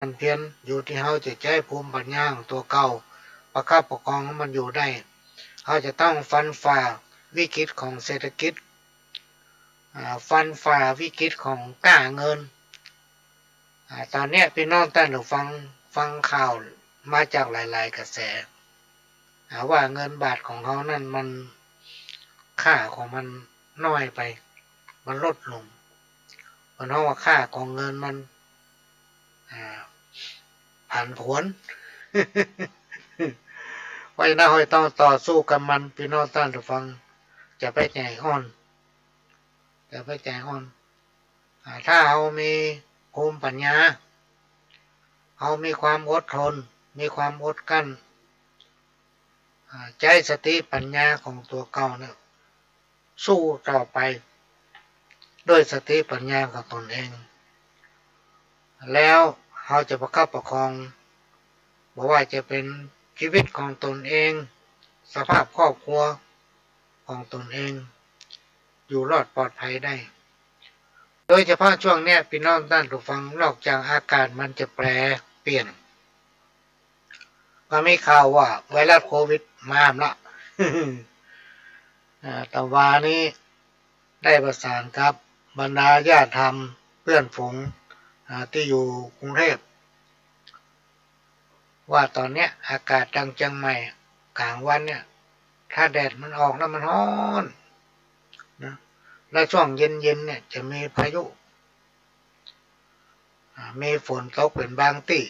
มันเพียนอยู่ที่เขาจะใช้ภูมิปัญญาของตัวเก่าประคับประคองให้มันอยู่ได้เขาจะต้องฟันฝ่าวิกฤตของเศรษฐกิจฟันฝ่าวิกฤตของก้าเงินตอนนี้พี่น้องท่านฟังข่าวมาจากหลายๆกระแสว่าเงินบาทของเขานั่นมันค่าของมันน้อยไปมันลดลงเพราะว่าค่าของเงินมันผันผวนไว้นะห้อยต้องต่อสู้กับมันพี่น้องท่านผู้ฟังจะไปใจอ่อนถ้าเรามีภูมิปัญญาเรามีความอดทนมีความอดกั้นใจสติปัญญาของตัวเก่าเนี่ยสู้ต่อไปด้วยสติปัญญาของตนเองแล้วเราจะประคับประคองบอกว่าจะเป็นชีวิตของตนเองสภาพครอบครัวของตนเองอยู่รอดปลอดภัยได้โดยเฉพาะช่วงนี้พี่น้องท่านผู้ฟังนอกจากอากาศมันจะแปรเปลี่ยนก็มีข่าวว่าไวรัสโควิดมาละแต่วานี้ได้ประสานกับบรรดาญาติธรรมเพื่อนฝูงที่อยู่กรุงเทพว่าตอนนี้อากาศดังจังใหม่กลางวันเนี่ยถ้าแดดมันออกแล้วมันร้อนนะและช่วงเย็นเนี่ยจะมีพายุมีฝนตกเป็นบางที่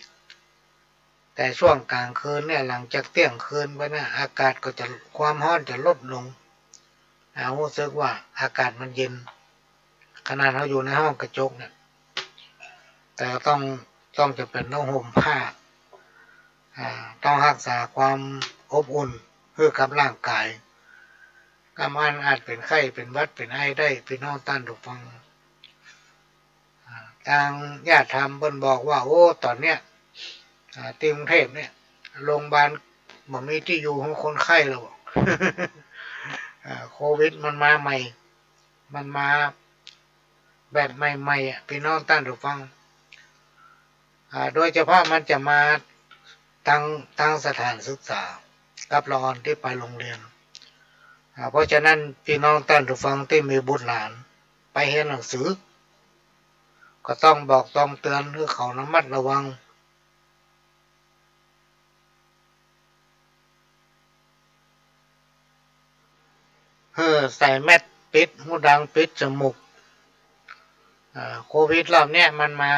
แต่ช่วงกลางคืนเนี่ยหลังจากเที่ยงคืนไปนะอากาศก็จะความร้อนจะลดลงรู้สึกว่าอากาศมันเย็นขนาดเราอยู่ในห้องกระจกเนี่ยแต่ต้องจะเป็นต้องห่มผ้าต้องรักษาความอบอุ่นเพื่อกับร่างกายกำมันอาจเป็นไข้เป็นหวัดเป็นไอได้พี่น้องท่านผู้ฟังทางญาติธรรมเพิ่นบอกว่าโอ้ตอนเนี้ยที่กรุงเทพเนี่ยโรงพยาบาลบ่มีที่อยู่ของคนไข้แล้วโควิดมันมาใหม่มันมาแบบใหม่ๆพี่น้องท่านผู้ฟังโดยเฉพาะมันจะมาตั้งสถานศึกษากับละออนที่ไปโรงเรียนเพราะฉะนั้นพี่น้องท่านผู้ฟังที่มีบุตรหลานไปเรียนหนังสือก็ต้องบอกต้องเตือนให้เขาระมัดระวังใส่แมสปิดหูดังปิดจมูกโควิดรอบเนี้ยมันมา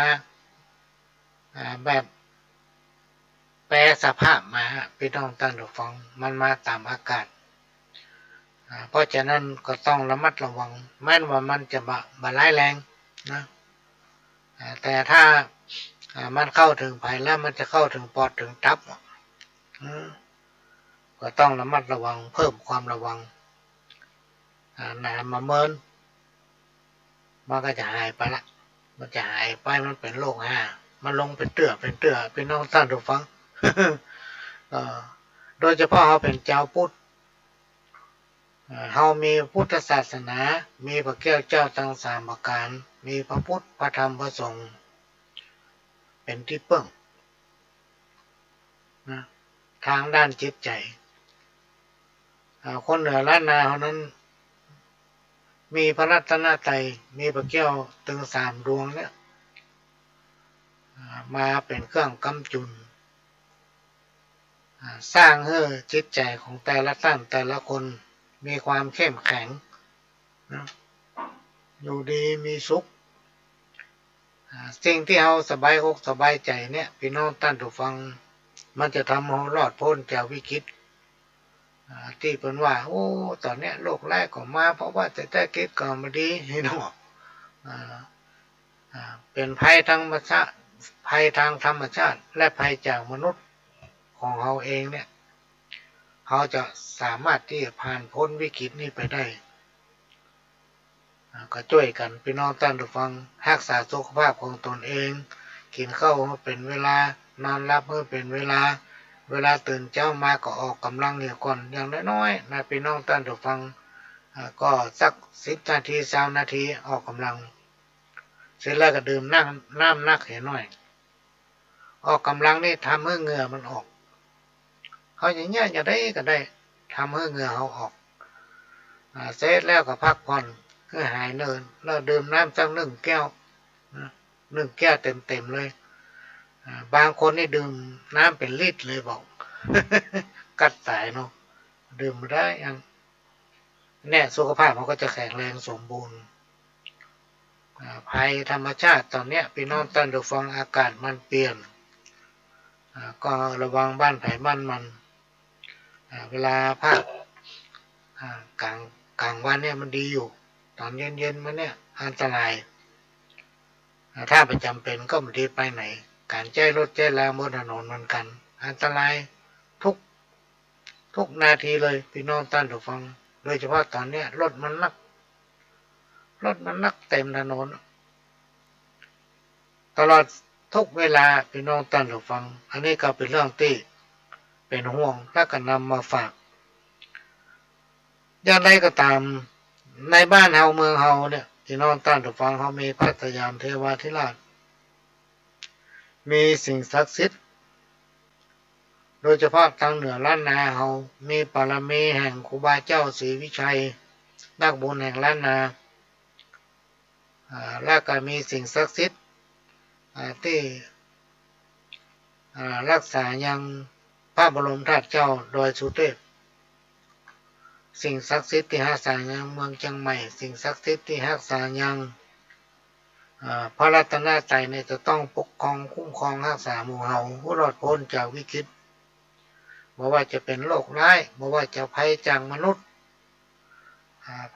แบบแปรสภาพมาพี่น้องท่านผู้ฟังมันมาตามอากาศเพราะฉะนั้นก็ต้องระมัดระวังแม้ว่ามันจะบาร้ายแรงนะแต่ถ้ามันเข้าถึงภายแล้วมันจะเข้าถึงปอดถึงตับก็ต้องระมัดระวังเพิ่มความระวังน้ำมาเมินมันก็จะหายไปละมันจะหายไปมันเป็นโรคมันลงเป็นเตื้อพี่น้องท่านผู้ฟังโดยเฉพาะเขาเป็นเจ้าพุทธเขามีพุทธศาสนามีพระแก้วเจ้าทั้งสามประการมีพระพุทธพระธรรมพระสงฆ์เป็นที่พึ่งนะทางด้านจิตใจคนเหนือล้านนาเขานั้นมีพระรัตนตรัยมีพระแก้วถึงสามดวงเนี่ยมาเป็นเครื่องกำจุนสร้างให้จิตใจของแต่ละท่านแต่ละคนมีความเข้มแข็งนะอยู่ดีมีสุขสิ่งที่เราสบายอกสบายใจเนี่ยพี่น้องท่านผู้ฟังมันจะทำให้รอดพ้นจากวิกฤตที่เป็นว่าโอ้ตอนนี้โรคแรกก็มาเพราะว่าเศรษฐกิจก็ไม่ดีนี่เนาะเป็นภัยทางธรรมชาติและภัยจากมนุษย์ของเราเองเนี่ยเขาจะสามารถที่จะผ่านพ้นวิกฤตนี้ไปได้ก็ช่วยกันพี่น้องท่านผู้ฟังรักษาสุขภาพของตนเองกินข้าวให้เป็นเวลานอนหลับให้เป็นเวลาตื่นเช้ามาก็ออกกำลังเนี่ยก่อนอย่างน้อยๆนะพี่น้องท่านผู้ฟังก็สัก10 นาที20 นาทีออกกำลังเสร็จแล้วก็ดื่มน้ำนักเห็นหน่อย ออกกำลังนี่ทำให้เหงื่อมันออกเขาอย่างเงี้ยจะได้ก็ได้ทำให้เหงื่อเขาออกเสร็จแล้วก็พักผ่อนเพื่อหายเนินแล้วดื่มน้ำสัก1 แก้ว1 แก้วเต็มเลยบางคนนี่ดื่มน้ำเป็นลิตรเลยบอก กัดสายเนาะดื่มได้ยังเนี่ยสุขภาพมันก็จะแข็งแรงสมบูรณ์ภัยธรรมชาติตอนเนี้ยพี่น้องท่านผู้ฟังอากาศมันเปลี่ยนก็ระวังบ้านไผ่บ้านมันเวลาภาคกลางวันเนี่ยมันดีอยู่ตอนเย็นมันเนี่ยอันตรายถ้าไปจำเป็นก็ไม่ได้ไปไหนการใช้รถใช้ลาบนถนนเหมือนกันอันตรายทุกนาทีเลยพี่น้องท่านผู้ฟังโดยเฉพาะตอนเนี้ยรถมันนักเต็มถนนตลอดทุกเวลาพี่น้องท่านผู้ฟังอันนี้ก็เป็นเรื่องที่เป็นห่วงและก็นำมาฝากอย่างไรก็ตามในบ้านเฮาเมืองเฮาเนี่ยพี่น้องท่านผู้ฟังเขามีพระสยามเทวาธิราชมีสิ่งศักดิ์สิทธิ์โดยเฉพาะทางเหนือล้านนาเฮามีปารมีแห่งครูบาเจ้าศรีวิชัยนักบุญแห่งล้านนาและก็มีสิ่งศักดิ์สิทธิ์ที่รักษายังพระบรมธาตุเจ้าดอยสุเทพสิ่งศักดิ์สิทธิ์ที่รักษายังเมืองเชียงใหม่สิ่งศักดิ์สิทธิ์ที่รักษายังพระรัตนตรัยเนี่ยจะต้องปกครองคุ้มครองรักษาหมู่เฮาผู้รอดพ้นจากวิกฤตบ่ว่าจะเป็นโรคร้ายบ่ว่าจะภัยจากมนุษย์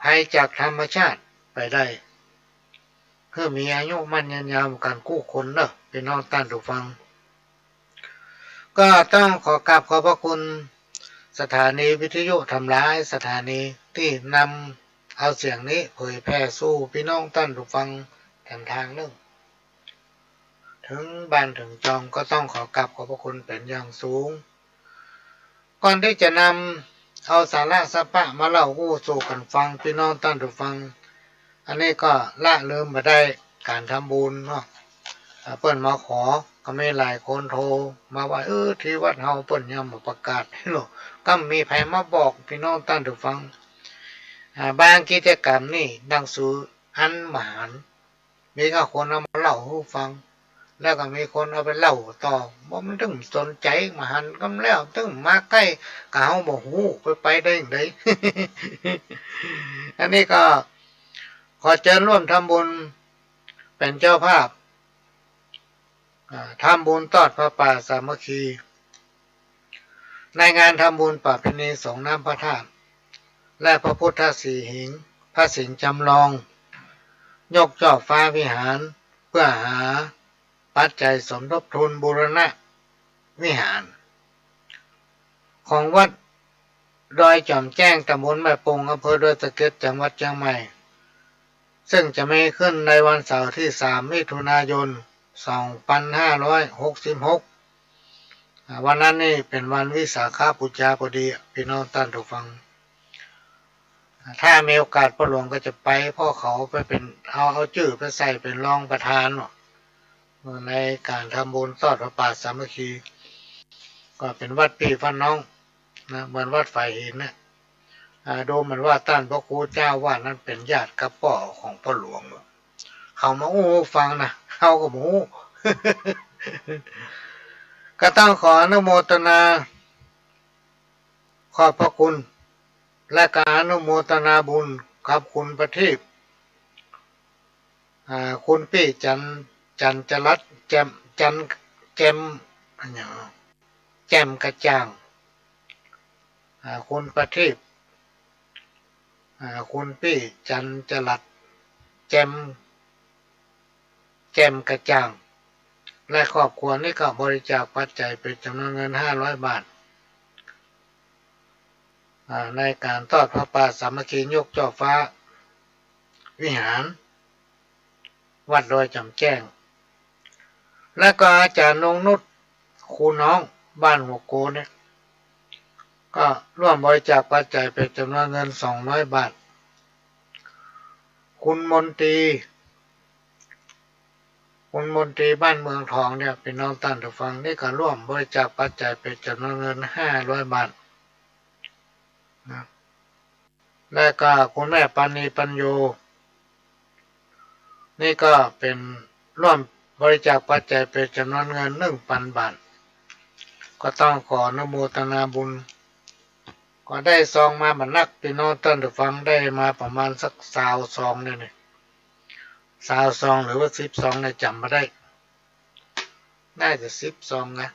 ภัยจากธรรมชาติไปได้เพื่อมีอายุมั่นยืนยาวกันคู่คนเนอะเป็นน้องท่านผู้ฟังก็ต้องขอกราบขอบพระคุณสถานีวิทยุทำร้ายสถานีที่นำเอาเสียงนี้เผยแพร่สู่พี่น้องท่านผู้ฟังแถมทางนึงถึงบ้านถึงจองก็ต้องขอกราบขอบพระคุณเป็นอย่างสูงก่อนที่จะนำเอาสาระสัพพะมาเล่าอู้สู่กันฟังพี่น้องท่านผู้ฟังอันนี้ก็ละลืมไปได้การทำบุญเนาะเปิ้นมาขอก็ไม่หลายคนโทรมาว่าที่วัดเฮาเปิ้นยังบ่ประกาศให้หรอกก็มีไผมาบอกพี่น้องท่านผู้ฟังบางกิจกรรมนี่หนังสืออันมหันต์มีก็คนเอามาเล่าให้ฟังแล้วก็มีคนเอาไปเล่าต่อบ่มันถึงสนใจมหันต์ก็แล้วถึงมาใกล้ก็เฮาบ่ฮู้ไปได้จังได๋ อันนี้ก็ขอเชิญร่วมทำบุญเป็นเจ้าภาพทำบุญทอดพระป่าสามัคคีในงานทำบุญประเพณีสงน้ำพระธาตุและพระพุทธสีหิงพระสิงห์จำลองยกช่อฟ้าวิหารเพื่อหาปัจจัยสมทบทุนบูรณะวิหารของวัดดอยจอมแจ้งตำบลแม่ปงอำเภอดอยสะเก็ดจังหวัดเชียงใหม่ซึ่งจะมีขึ้นในวันเสาร์ที่3 มิถุนายน 2566วันนั้นนี่เป็นวันวิสาขบูชาพอดีพี่น้องท่านผู้ฟังถ้ามีโอกาสพระหลวงก็จะไปพ่อเขาไปเป็นเอาชื่อไปใส่เป็นรองประธานในการทำบุญทอดพระป่าสามัคคีก็เป็นวัดพี่ฟันน้องนะเหมือนวัดฝ่ายหินนะดูเหมือนว่าท่านพระครูเจ้าว่านั้นเป็นญาติกับพ่อของพ่อหลวงเขามาอู้ฟังนะเขาก็มู ก็ต้องขออนุโมทนาขอบพระคุณและการอนุโมทนาบุญกับคุณประทีปคุณพี่จันจรัตแจมแจมกระจ่างคุณประทีปคุณพี่จันจรัตแจมกระจ่างและครอบครัวนี้ก็บริจาคปัจจัยเป็นจำนวนเงิน500 บาทในการทอดพระป่าสามัคคียกช่อฟ้าวิหารวัดดอยจำแจ้งและก็อาจารย์นงนุชครูน้องบ้านหัวโกเนี่ยก็ร่วมบริจาคปัจจัยเป็นจำนวนเงิน200 บาทคุณมนตรี คุณมนตรีบ้านเมืองทองเนี่ยเป็นน้องตั้นผู้ฟังนี่ก็ร่วมบริจาคปัจจัยเป็นจำนวนเงิน500 บาทนะและก็คุณแม่ปานีปัญโยนี่ก็เป็นร่วมบริจาคปัจจัยเป็นจำนวนเงิน1,000 บาทก็ต้องขออนุโมทนาบุญก็ได้ซองมาบรรลักพี่น้องท่านผู้ฟังได้มาประมาณสัก20 ซองเนี่ย20 ซองหรือว่า10 ซองเนี่ยจำไม่ได้น่าจะ10 ซองนะ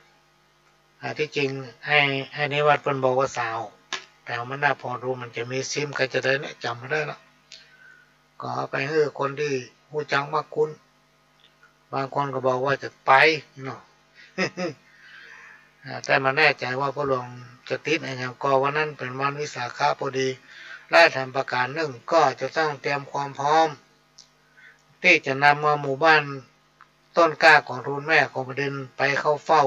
ที่จริงให้นิวัฒน์เพิ่นบอกว่า20แต่มันน่าพอรู้มันจะมีซิมก็จะได้เนี่ยจำไม่ได้ละก็เอาไปให้คนที่รู้จักมากคุณบางคนก็บอกว่าจะไปเนาะ แต่มาแน่ใจว่าพระหลวงจะติดอะไรอย่างก็วันนั้นเป็นวันวิสาขะพอดีและทำประการหนึ่งก็จะต้องเตรียมความพร้อมที่จะนำมาหมู่บ้านต้นกล้าของทูลแม่ของประเด็นไปเข้าเฝ้า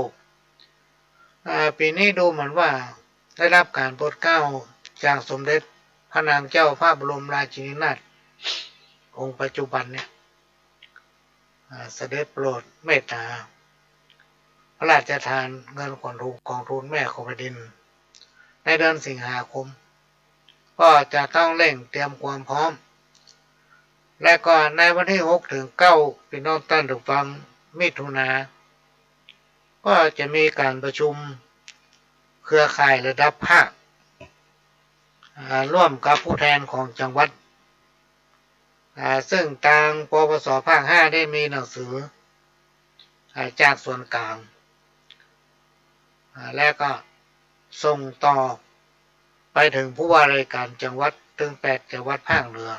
ปีนี้ดูเหมือนว่าได้รับการโปรดเกล้าจากสมเด็จพระนางเจ้าพระบรมราชินีนาถองค์ปัจจุบันเนี่ยเสด็จโปรดเมตตาพระราชทานเงินของทูลแม่ของแผ่นดินในเดือนสิงหาคมก็จะต้องเร่งเตรียมความพร้อมและก็ในวันที่6 ถึง 9พี่น้องท่านผู้ฟังมิถุนาก็จะมีการประชุมเครือข่ายระดับภาคร่วมกับผู้แทนของจังหวัดซึ่งทางปปสภาค5ได้มีหนังสือจากส่วนกลางและก็ส่งต่อไปถึงผู้ว่าราชการจังหวัดถึง8 จังหวัดภาคเหนือ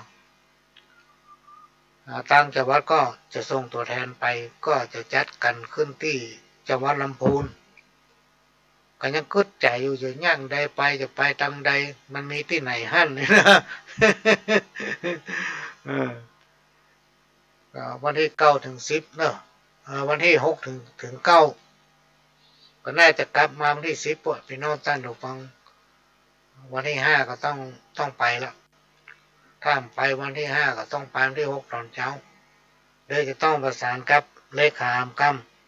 ต่างจังหวัดก็จะส่งตัวแทนไปก็จะจัดกันขึ้นที่จังหวัดลำพูนก็ยังกึดใจอยู่ย่างใดไปจะไปทางใดมันมีที่ไหนหั่นนี่นะวันที่9 ถึง 10เนอะวันที่6 ถึง 9ก็น่าจะกลับมาวันที่10พี่น้องท่านผู้ฟังวันที่5ก็ต้องไปละถ้าไปวันที่5ก็ต้องไปวันที่6ตอนเช้าโดยจะต้องประสานกับเลขาอำก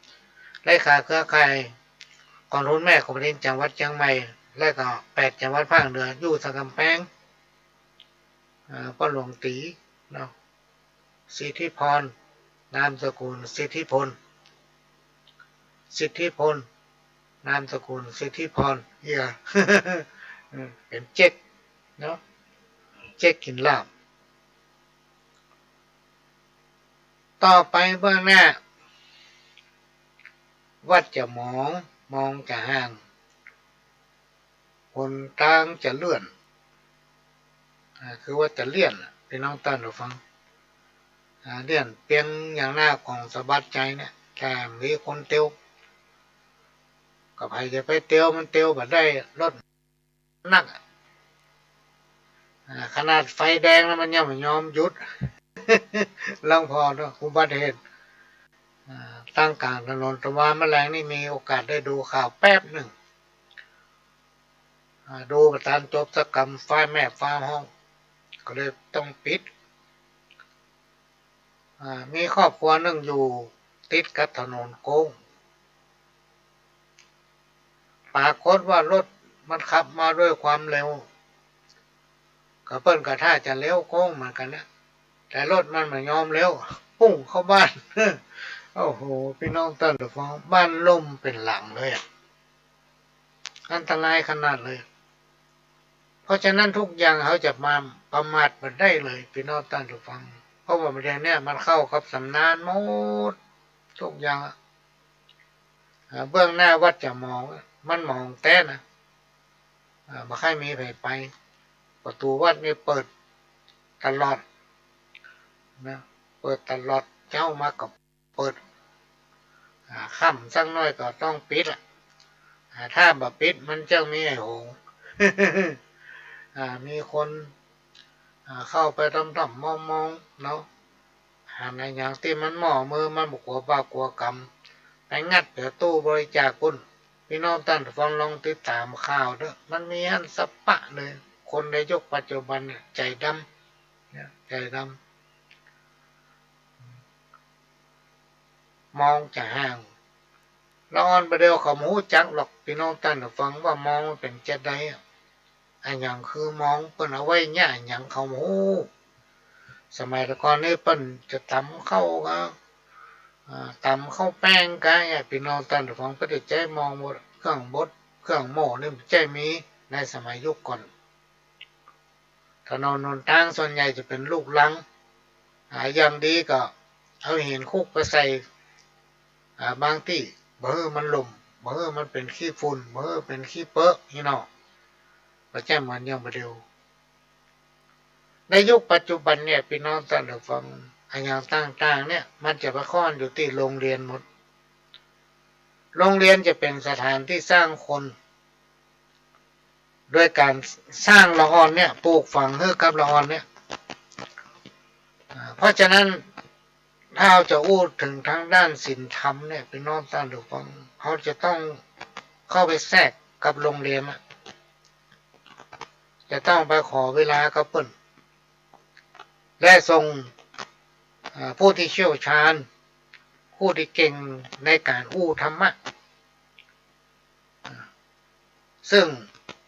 ำเลขาเครือข่ายกองทุนแม่ของประเทศจังหวัดเชียงใหม่และก็8 จังหวัดภาคเหนืออยู่สังกำแพงพ่อหลวงตีเนาะสิทธิพรนามสกุลสิทธิพลนามสกุลสิทธิพรเฮีย เป็นเจ๊กเนาะเจ๊กกินลาบต่อไปเบื้องหน้าวัดจะมองจะห่างหนทางจะเลื่อนคือว่าจะเลี่ยนพี่น้องท่านผู้ฟังเลี่ยนเพียงอย่างหน้าของสบายใจเนี่ยแค่มีคนเตียวกับใครจะไปเตียวมันเตียวแบบได้รถนักขนาดไฟแดงแล้วมันยังไม่ยอมหยุด ลองพอเนาะอุบัติเหตุตั้งกลางถนนตะวันแมลงนี่มีโอกาสได้ดูข่าวแป๊บหนึ่งดูประธานจบสกรรมไฟแม่ฟ้าห้องก็เลยต้องปิดมีครอบครัวนึงอยู่ติดกับถนนโค้งปรากฏว่ารถมันขับมาด้วยความเร็วก็เปิ้นกระท่าจะเลี้ยวโค้งเหมือนกันนะแต่รถมันไม่ยอมเลี้ยวพุ่งเข้าบ้าน โอ้โหพี่น้องท่านผู้ฟังบ้านล่มเป็นหลังเลยอันตรายขนาดเลยเพราะฉะนั้นทุกอย่างเขาจะมาประมาทมันได้เลยพี่น้องท่านผู้ฟังเพราะว่าประเด็นเนี่ยมันเข้ากับสำนานหมดทุกอย่างเบื้องหน้าวัดจะมองมันมองแต่นะไม่ค่อยมีใครไปประตูวัดนี่เปิดตลอดนะเปิดตลอดเจ้ามากับเปิดค่ำสักน้อยก็ต้องปิดถ้าแบบปิดมันจะมีไอ้โหง มีคนเข้าไปทำมองเนาะในอย่างที่มันหม้อมือมันบกลัวบ้ากลัวกรรมไปงัดเดี๋ยวตู้บริจาคคุณพี่น้องท่านฟังลองติดตามข่าวเด้อมันมีหันสปะเลยคนในยุคปัจจุบันใจดำใจด มองจะห่างละอ่อนประเดี๋ยวเขาหูจักหรอกพี่น้องท่านฟังว่ามองมันเป็นจะได้อันอย่างคือมองเปิ้นเอาไว้เนี่ยอย่างเขาหูสมัยก่อนนี่เปิ้นจะตำเข้าก็ตำเข้าแป้งกันพี่น้องท่านฟังก็จะใจมองหมดเครื่องบดเครื่องหม้อนี่ใจมีในสมัยยุคก่อนถนนหนทางส่วนใหญ่จะเป็นลูกลังอย่างดีก็เอาหินคุกไปใส่บางที่บ่ให้มันหล่มบ่ให้มันเป็นขี้ฝุ่นบ่ให้เป็นขี้เปอะนี่เนาะบ่ใช่เหมือนอย่างประเดี๋ยวในยุคปัจจุบันเนี่ยพี่น้องท่านผู้ฟังอย่างต่างๆเนี่ยมันจะไปค้อนอยู่ที่โรงเรียนหมดโรงเรียนจะเป็นสถานที่สร้างคนโดยการสร้างละอ่อนเนี่ยปลูกฝังให้กับละอ่อนเนี่ยเพราะฉะนั้นถ้าเราจะอู้ถึงทางด้านศีลธรรมเนี่ยพี่น้องท่านผู้ฟังเขาจะต้องเข้าไปแทรกกับโรงเรียนจะต้องไปขอเวลากับเปิ้นและส่งผู้ที่เชี่ยวชาญผู้ที่เก่งในการอู้ธรรมะซึ่ง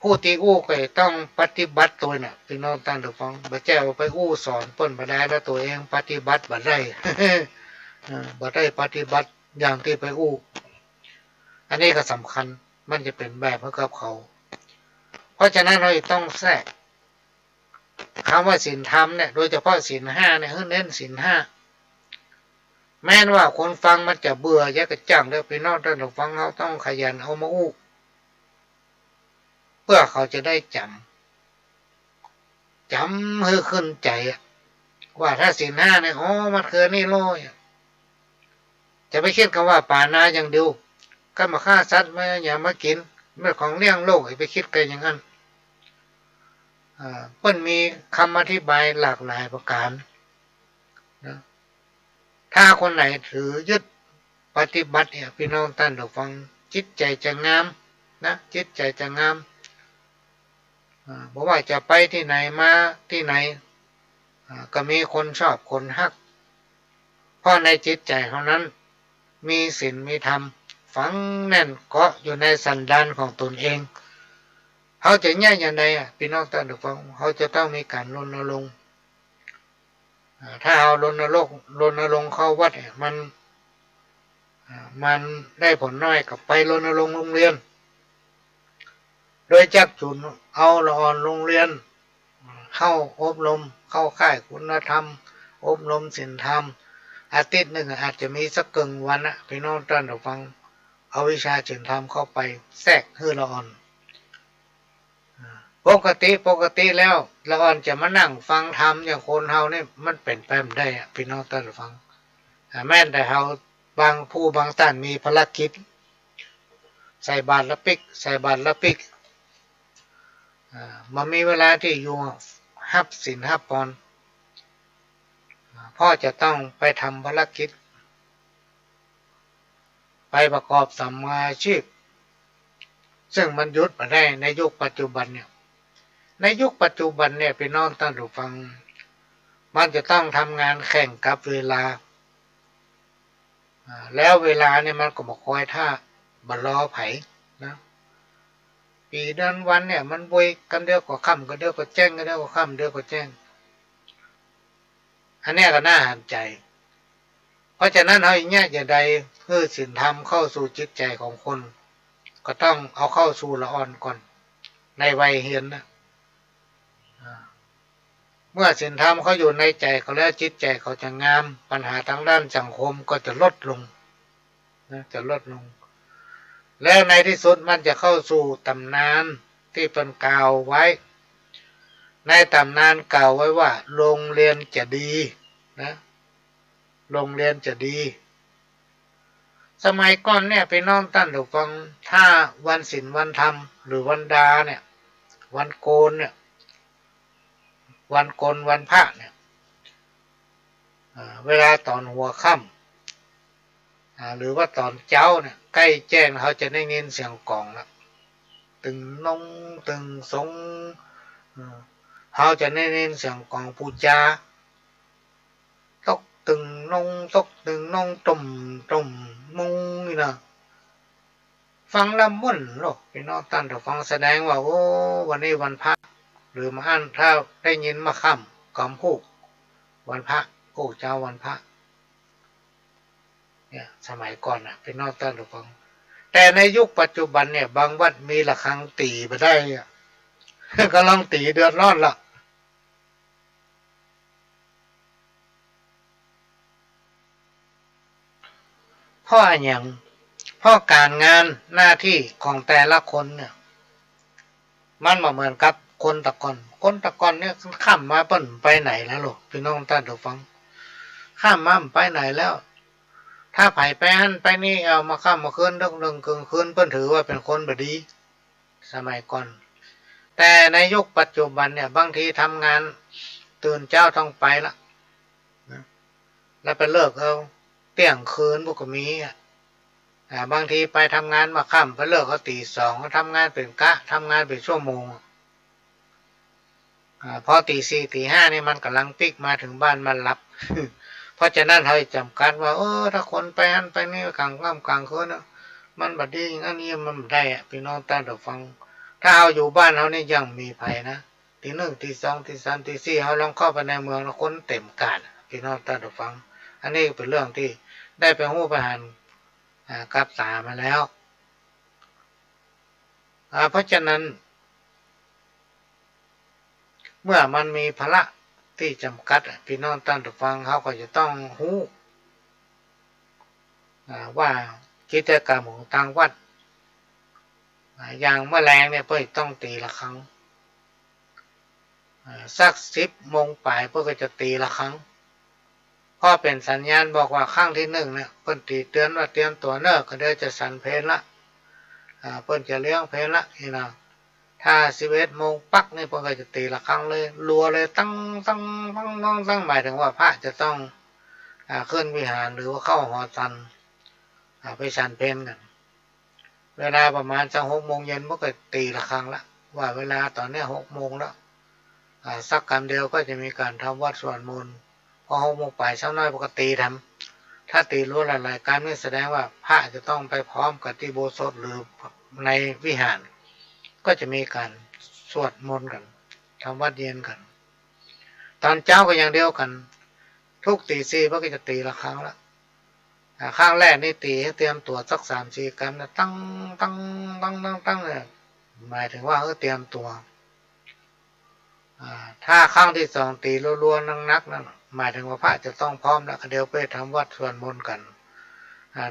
ผู้ที่อู้ก็ต้องปฏิบัติตัวเนี่ยพี่น้องท่านผู้ฟังบ่ใช่เอาไปอู้สอนเปิ้นบ่ได้แล้วตัวเองปฏิบัติบ่ได้ บ่ได้ปฏิบัติอย่างที่ไปอู้อันนี้ก็สำคัญมันจะเป็นแบบให้กับเขาเพราะฉะนั้นเราต้องแทรกคำว่าศีลธรรมเนี่ยโดยเฉพาะศีลห้าเนี่ยให้เน้นศีลห้าแม้นว่าคนฟังมันจะเบื่อแยกกระจ่างแล้วพี่น้องท่านผู้ฟังเขาต้องขยันเอามาอู้เพื่อเขาจะได้จำให้ขึ้นใจว่าถ้าศีลห้าเนี่ยอ๋อมันคือนี่โลยจะไม่คิดคำว่าปานาอย่างเดียวก็มาฆ่าสัตว์มาอย่ามากินเมื่อของเลี้ยงโลกไปคิดกันอย่างนั้นเพิ่นมีคำอธิบายหลากหลายประการนะถ้าคนไหนถือยึดปฏิบัติเนี่ยพี่น้องท่านผู้ฟังจิตใจจะงามนะจิตใจจะงามบอกว่าจะไปที่ไหนมาที่ไหนก็มีคนชอบคนฮักเพราะในจิตใจเขานั้นมีศีลมีธรรมฝังแน่นเกาะอยู่ในสันดานของตนเองเขาจะแย่อย่างไรพี่น้องท่านผู้ฟังเขาจะต้องมีการรณรงค์ถ้าเอารณรงค์เข้าวัดมันได้ผลน้อยกับไปรณรงค์โรงเรียนโดยจักจุนเอาละอ่อนโรงเรียนเข้าอบรมเข้าค่ายคุณธรรมอบรมศีลธรรมอาทิตย์หนึ่งอาจจะมีสักเกินวันพี่น้องท่านผู้ฟังเอาวิชาศีลธรรมเข้าไปแทรกให้ละอ่อนปกติแล้วละอ่อนจะมานั่งฟังธรรมอย่างคนเฮาเนี่ยมันเป็นไปไม่ได้พี่น้องท่านผู้ฟังแม้แต่เฮาบางผู้บางท่านมีภารกิจใส่บาตรละปิกมันมีเวลาที่อยู่ฮับศีลฮับปอนพ่อจะต้องไปทำภารกิจไปประกอบสัมมาอาชีพซึ่งมันหยุดมาได้ในยุคปัจจุบันเนี่ยในยุคปัจจุบันเนี่ยพี่น้องท่านผู้ฟังมันจะต้องทำงานแข่งกับเวลาแล้วเวลาเนี่ยมันก็มาคอยท่าบัรอไผนะปีเดือนวันเนี่ยมันบวยกันเดียวก็ค่ำกันเดียวก็แจ้งกันเดียวก็ค่ำเดียวก็แจ้งอันนี้ก็น่าหันใจเพราะฉะนั้นเอาอย่างเงี้ยอย่าใดเพื่อศีลธรรมเข้าสู่จิตใจของคนก็ต้องเอาเข้าสู่ละอ่อนก่อนในวัยเฮียนนะเมื่อศีลธรรมเขาอยู่ในใจเขาแล้วจิตใจเขาจะงามปัญหาทางด้านสังคมก็จะลดลงนะจะลดลงแล้วในที่สุดมันจะเข้าสู่ตำนานที่เป็นกล่าวไว้ในตำนานกล่าวไว้ว่าโรงเรียนจะดีนะโรงเรียนจะดีสมัยก่อนเนี่ยพี่น้องท่านผู้ฟังถ้าวันศีลวันธรรมหรือวันดาเนี่ยวันโกนเนี่ยวันโกนวันพระเนี่ยเวลาตอนหัวค่ำหรือว่าตอนเช้าเนี่ยใกล้แจ้งเขาจะได้ยินเสียงกลองแล้วตึงนงตึงสงเขาจะได้ยินเสียงกลองปูจาตกตึ ตึงนงตกตึงนงตุ่มตุ่มมุงนี่นะฟังละมุ่นหรอกพี่น้องท่านถ้าฟังแสดงว่าโอ้วันนี้วันพระหรือมาอ่านถ้าได้ยินมาค่ำกำพูกวันพระโอ้เจ้าวันพระเนี่ยสมัยก่อนนะพี่น้องท่านถ้าฟังแต่ในยุคปัจจุบันเนี่ยบางวัดมีระฆังตีไปได้เนี่ยกำลังตีเดือดร้อนละเพราะอย่างเพราะการงานหน้าที่ของแต่ละคนเนี่ยมันมาเหมือนกับคนตะกอนเนี่ยข้ามมาเปิ้นไปไหนแล้วหรอพี่น้องท่านผู้ฟังข้ามมาไปไหนแล้วถ้าไผไปหันไปนี่เอามาข้ามมาคืนดึกคืนเปิ้นถือว่าเป็นคนบดีสมัยก่อนแต่ในยุคปัจจุบันเนี่ยบางทีทำงานตื่นเช้าต้องไปละแล้วไปเลิกเอาเที่ยงคืนพวกก็มีบางทีไปทำงานมาค่ำไปเลิกเขาตีสองทำงานเป็นกะทำงานเป็นชั่วโมงพอตีสี่ตีห้านี่มันกำลังปิกมาถึงบ้านมันหลับ เพราะฉะนั้นให้จำกัดว่าถ้าคนไปหันไปนี่กลางค่ำกลางคืนมันบัดดีอย่างนี้มันไม่ได้พี่น้องท่านผู้ฟังถ้าเอาอยู่บ้านเขานี่ยังมีภัยนะตีหนึ่งตีสองตีสามตีสี่เขาลองเข้าไปในเมืองแล้วคนเต็มกาดพี่น้องท่านผู้ฟังอันนี้เป็นเรื่องที่ได้ไปหู้ไปหันกับตามาแล้วเพราะฉะนั้นเมื่อมันมีภาระที่จำกัดพี่น้องท่านผู้ฟังเขาก็จะต้องหู้ว่ากิจกรรมของทางวัดอย่างเมื่อแรงเนี่ยเพื่อต้องตีละครั้งสัก10 โมงปลายเพื่อก็จะตีละครั้งพอเป็นสัญญาณบอกว่าครั้งที่1เนี่ยเพิ่นตีเตือนว่าเตรียมตัวเนอะก็เดี๋ยวจะสั่นเพลละเพิ่นจะเลี้ยงเพลละนี่นะถ้า11 โมงปักนี่เพิ่นก็จะตีละครั้งเลยรัวเลยตั้งหมายถึงว่าพระจะต้องขึ้นวิหารหรือว่าเข้าหอตันไปสั่นเพลกันเวลาประมาณสัก6 โมงเย็นเพิ่นก็ตีละครั้งละว่าเวลาตอนนี้6 โมงแล้วสักกันเดียวก็จะมีการทำวัดสวดมนต์พอ6 โมงไปเช้าน้อยปกติทำถ้าตีรู้หลายๆการนี่แสดงว่าพระจะต้องไปพร้อมกับที่โบสถ์หรือในวิหารก็จะมีการสวดมนต์กันทำวัดเย็นกันตอนเช้าก็อย่างเดียวกันทุกตี4เพื่อจะตีละครั้งละครั้งแรกนี่ตีให้เตรียมตัวสัก3-4 กรัมนะตั้งเนี่ยหมายถึงว่าเตรียมตัวถ้าครั้งที่2ตีรัวๆนักนั่นหมายถึงว่าพระจะต้องพร้อมแล้วเดี๋ยวไปทำวัดสวดมนต์กัน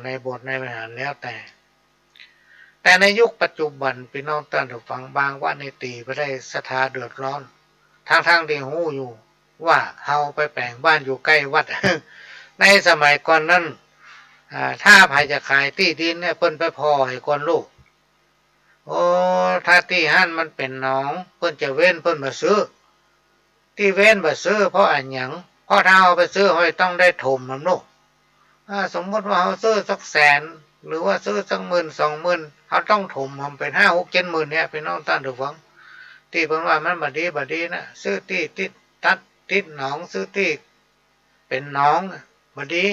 ในโบสถ์ในวิหารแล้วแต่ในยุคปัจจุบันพี่น้องท่านผู้ฟังบางวัดในตีไปได้ศรัทธาเดือดร้อนทางที่หู้อยู่ว่าเฮาไปแปลงบ้านอยู่ใกล้วัด ในสมัยก่อนนั้นถ้าใครจะขายที่ดินเนี่ยเพิ่นไปพอให้คนลูกถ้าที่หั่นมันเป็นหนองเพิ่นจะเว้นเพิ่นมาซื้อที่เว้นมาซื้อเพราะอันหยังเพราะถ้าเอาไปซื้อเขาต้องได้ถมมันลูกสมมติว่าเขาซื้อสัก100,000หรือว่าซื้อสัก10,000-20,000เขาต้องถมมันเป็น5-6-7 หมื่นเนี่ยพี่น้องท่านผู้ฟังที่เพิ่นว่ามันบัดดีนะซื้อที่ติดหนองซื้อที่เป็นหนองบัดดี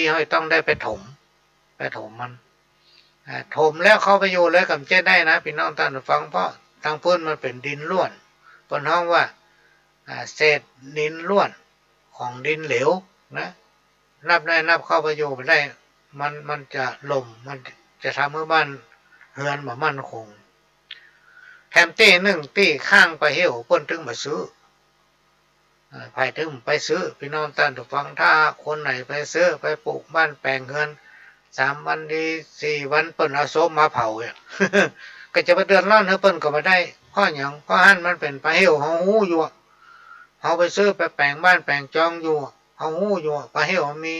เขาต้องได้ไปถมมันถมแล้วเข้าไปอยู่เลยกับเจ๊ได้นะพี่น้องท่านผู้ฟังเพราะทางพื้นมันเป็นดินล้วนเพิ่นฮ้องว่าเศษดินล้วนของดินเหลวนะนับเข้าไปอยู่ไปได้มันจะล่มมันจะทำให้บ้านเฮือนบ่มั่นคงแถมตี้ตี้ข้างไปเหี่ยวเพิ่นถึงมาซื้อไปถึงไปซื้อพี่น้องท่านผู้ฟังถ้าคนไหนไปซื้อไปปลูกบ้านแปลงเฮือน3 วันดี4 วันเปิ้นเอาศพมาเผาก็จะไปเดือดร้อนเฮาเปิ้นก็บ่ได้เพราะหยังเพราะหั่นมันเป็นไปเหี่ยวเฮาฮู้อยู่เฮาไปซื้อไปแปลงบ้านแปลงจองอยู่เฮาฮู้อยู่ไปเหี่ยวมี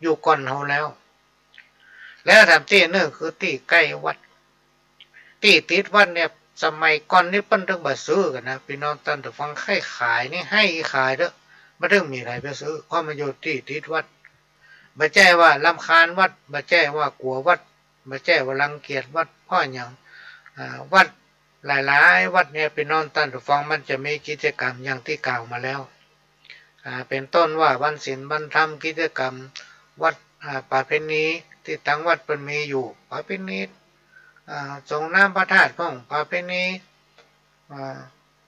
อยู่ก่อนเฮาแล้วแถมที่นึงคือที่ใกล้วัดที่ติดวัดเนี่ยสมัยก่อนนี่เปิ้นถึงบ่ซื้อกันนะพี่น้องท่านผู้ฟังให้ขายนี่ให้ขายเด้อบ่ถึงมีใครไปซื้อเพราะมันอยู่ที่ติดวัดบ่ใช่ว่ารำคาญวัดบ่ใช่ว่ากลัววัดบ่ใช่ว่ารังเกียจวัดเพราะหยังวัดหลายๆวัดเนี่ยพี่น้องท่านผู้ฟังมันจะมีกิจกรรมอย่างที่กล่าวมาแล้ว เป็นต้นว่าวันศีลวันธรรมกิจกรรมวัดประเพณีที่ตั้งวัดเป็นมีอยู่ประเพณีส่งน้ำพระธาตุของประเพณี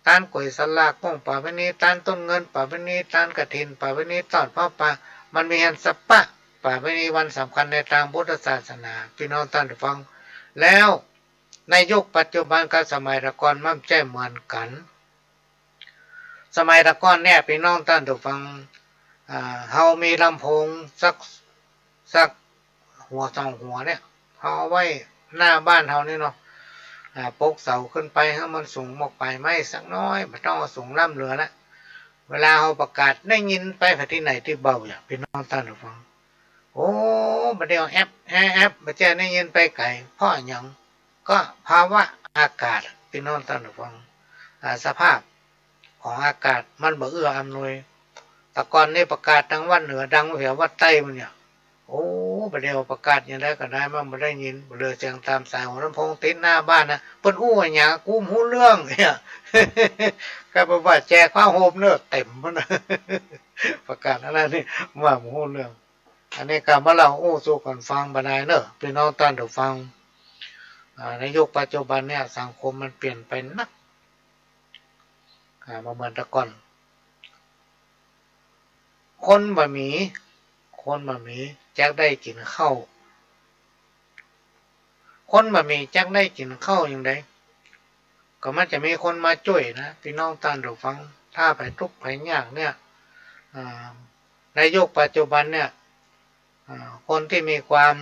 ต้านก๋วยสลากของประเพณีต้านต้นเงินประเพณีต้านกฐินประเพณีตอดผ้าป่ามันมีอันสัปปะประเพณีวันสำคัญในทางพุทธศาสนาพี่น้องท่านฟังแล้วในยุคปัจจุบันกับสมัยตะก่อนมันใช่เหมือนกันสมัยตะก่อนเนี่ยพี่น้องท่านฟังเฮามีลำโพงสักหัวสองหัวเนี่ยเฮาไว้หน้าบ้านเฮานี่เนาะปกเสาขึ้นไปให้มันสูงออกไปไม่สักน้อยไม่ต้องสูงล่ำเหลือละเวลาเฮาประกาศได้ยินไปที่ไหนที่เบาอย่างพี่น้องท่านฟังโอ้ประเดี๋ยวแอปมาเจอได้ยินไปไกลเพราะอย่างก็ภาวะอากาศพี่น้องท่านฟังสภาพของอากาศมันบ่เอื้ออำนวยแต่ก่อนนี้ประกาศดังวัดเหนือดังแถววัดใต้มันเนี่ยโอ้ประเดี๋ยวประกาศยังได้ก็ได้มันไม่ได้ยินเรือเสียงตามสายของลำโพงติดหน้าบ้านนะเปิ้นอู้อย่างกูหูเรื่องเนี่ยก็บอกว่าแจกผ้าห่มเนอะเต็มมันนะประกาศอะไรนี่ว่าหูเรื่องอันนี้ก็มาเล่าอู้สู่กันฟังบรรยายเนอะพี่น้องท่านเดี๋ยวฟังในยุคปัจจุบันเนี่ยสังคมมันเปลี่ยนไปนักมาเหมือนแต่ก่อนคนบะหมี่จักได้กินข้าวคนบะหมี่จักได้กินข้าวอย่างไรก็มันจะมีคนมาช่วยนะพี่น้องท่านฟังถ้าไปทุกข์ไปยากเนี่ยในยุคปัจจุบันเนี่ยคนที่มีความ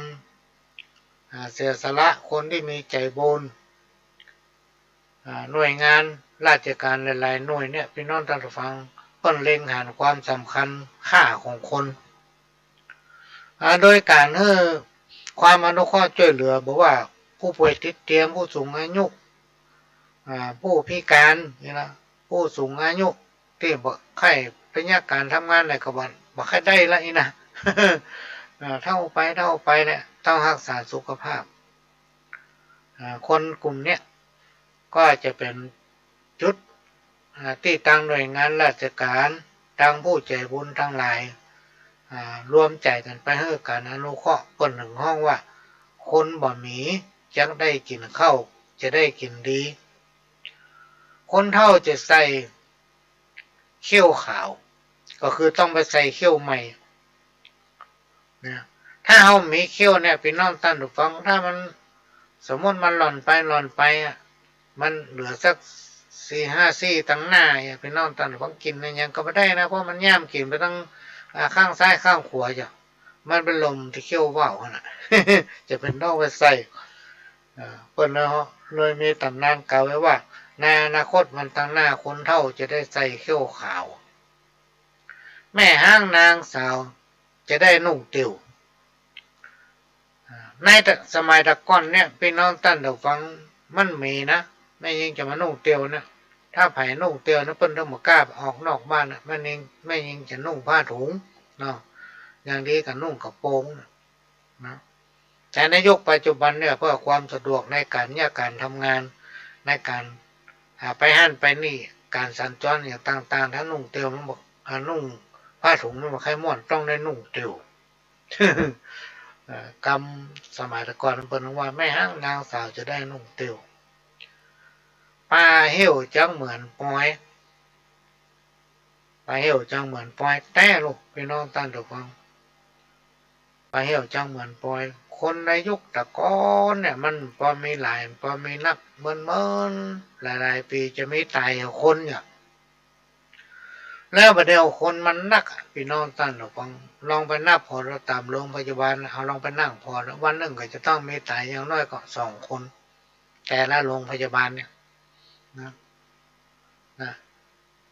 เสียสละคนที่มีใจบุญหน่วยงานราชการหลายๆหน่วยเนี่ยพี่น้องท่านฟังเพิ่นเล็งเห็นความสำคัญค่าของคนโดยการให้ความอนุเคราะห์ช่วยเหลือบอกว่าผู้ป่วยติดเตียงผู้สูงอายุผู้พิการนี่นะผู้สูงอายุที่บ่ใครเป็นยากการทำงานในกระบวนบ่ใครได้ละนี่นะเท่าไปเนี่ยต้องรักษาสุขภาพคนกลุ่มเนี้ยก็จะเป็นจุดที่ทางหน่วยงานราชการทางผู้ใจบุญทั้งหลายรวมใจกันไปให้การอนุเคราะห์คนหนึ่งห้องว่าคนบ่มีจะได้กินข้าวจะได้กินดีคนเฒ่าจะใส่เขี้ยวขาวก็คือต้องไปใส่เขี้ยวใหม่นะถ้าเฮามีเขี้ยวเนี่ยพี่น้องท่านผู้ฟังถ้ามันสมมติมันหล่อนไปมันเหลือสัก4-5 ซี่ตั้งหน้าพี่น้องท่านผู้ฟังกินยังก็ไม่ได้นะเพราะมันย่ำกินไปตั้งข้างซ้ายข้างขวาจ้ะมันเป็นลมที่เขี้ยวว่าวน่ะ จะเป็นต้องไปใส่เปิ้นเลยมีตำนานกล่าวไว้ว่าในอนาคตมันตั้งหน้าคนเฒ่าจะได้ใส่เขี้ยวขาวแม่ห้างนางสาวจะได้นุ่งติวในสมัยตะก่อนเนี่ยพี่น้องท่านผู้ฟังมันมีนะไม่ยิงจะมานุ่งเตียวนะถ้าไผ่นุ่งเตียวนะเปิ้นต้องมากล้าออกนอกบ้านนะมันเองไม่ยิงจะนุ่งผ้าถุงเนาะอย่างดีกับนุ่งกระโปรงนะแต่ในยุคปัจจุบันเนี่ยเพื่อความสะดวกในการทำงานในการไปหั่นไปนี่การสัญจรอย่างต่างๆถ้านุ่งเตียวมันบอกนุ่งผ้าถุงมันบอกใครม่วนต้องได้นุ่งเตียวกรรมสมัยตะก่อนเปิ้นว่าแม่ห้างนางสาวจะได้นุ่งเตียวปลาเหี่ยวจังเหมือนปอยปลาเหี่ยวจังเหมือนปอยแต่ลูกพี่น้องท่านผู้ฟังปลาเหี่ยวจังเหมือนปอยคนในยุคตะก่อนเนี่ยมันพอมีหลายพอมีนับเมินหลายปีจะมีตายคนเนี่ยแล้วประเดี๋ยวคนมันนักพี่น้องท่านผู้ฟังลองไปนับพอเราตามโรงพยาบาลเอาลองไปนั่งพอแล้ววันหนึ่งก็จะต้องมีตายอย่างน้อยก็2 คนแต่ละโรงพยาบาลเนี่ยนะ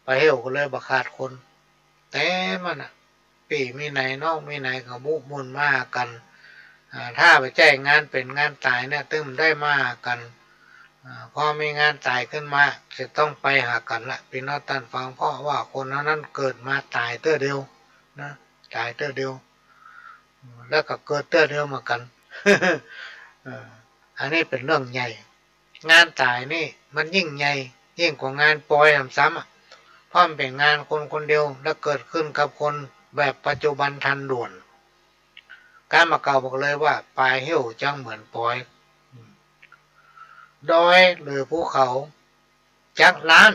ไปเหี่ยวก็เลยบักขาดคนแต่มันปีมีไหนนอกมีไหนก็บุกมุนมากันถ้าไปแจ้งงานเป็นงานตายเนี่ยตึ้มได้มากันพอมีงานตายขึ้นมาจะต้องไปหากันละพี่น้องท่านฟังเพราะว่าคนนั้นเกิดมาตายเต้อเดียวนะตายเต้อเดียวแล้วก็เกิดเต้อเดียวมากัน อันนี้เป็นเรื่องใหญ่งานตายนี่มันยิ่งใหญ่ยิ่งกว่างานปล่อยซ้ำ เพราะมันเป็นงานคนคนเดียวและเกิดขึ้นกับคนแบบปัจจุบันทันด่วนการมาเก่าบอกเลยว่าปลายเหี้ยวจังเหมือนปอยดอยหรือภูเขาจักล้าน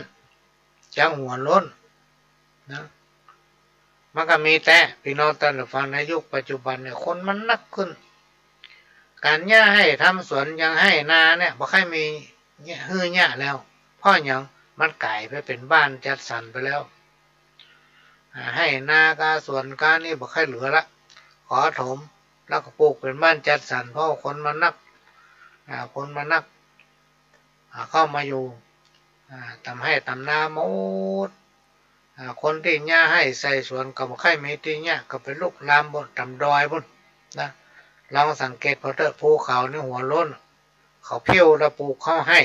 จักหัวล้นนะมันก็มีแต่พี่น้องท่านผู้ฟังในยุคปัจจุบันเนี่ยคนมันนักขึ้นการหญ้าให้ทำสวนยังให้นาเนี่ยบ่ค่อยมีฮื้อหญ้าแล้วเพราะอย่างมันไก่ไปเป็นบ้านจัดสรรไปแล้วให้นากาสวนกานี่บ่ค่อยเหลือละขอถมแล้วก็ปลูกเป็นบ้านจัดสรรเพราะคนมันนักเข้ามาอยู่ทำให้ทำนาหมดคนที่หญ้าให้ใส่สวนก็บ่ค่อยมีที่หญ้าก็เป็นลูกลามบนตำดอยบนนะลองสังเกตพอเตอภูเขานี่หัวล้นเขาเพี้ยวแล้วปลูกเข้าให้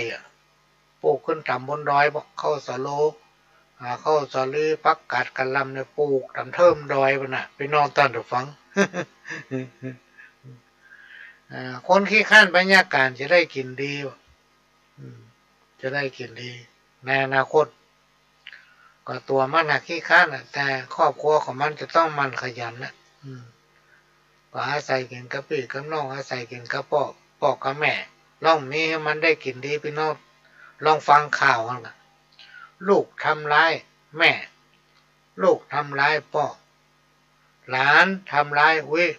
ปลูกขึ้นต่ำบนดอยบอกเข้าสโลเข้าสลีพักกาดกันลำเนี่ยปลูกต่ำเทิมดอยบนน่ะไปนอนต้นถูกฟัง คนขี้ข้านบรรยากาศจะได้กินดีจะได้กินดีในอนาคตก็ตัวมันหักขี้ข้านแต่ครอบครัวของมันจะต้องมันขยันนะก็อาศัยกินกับพี่กับน้องอาศัยกินกับพ่อกับแม่ลองมีให้มันได้กินดีพี่น้องลองฟังข่าวกันลูกทำร้ายแม่ลูกทำร้ายพ่อหลานทำร้าย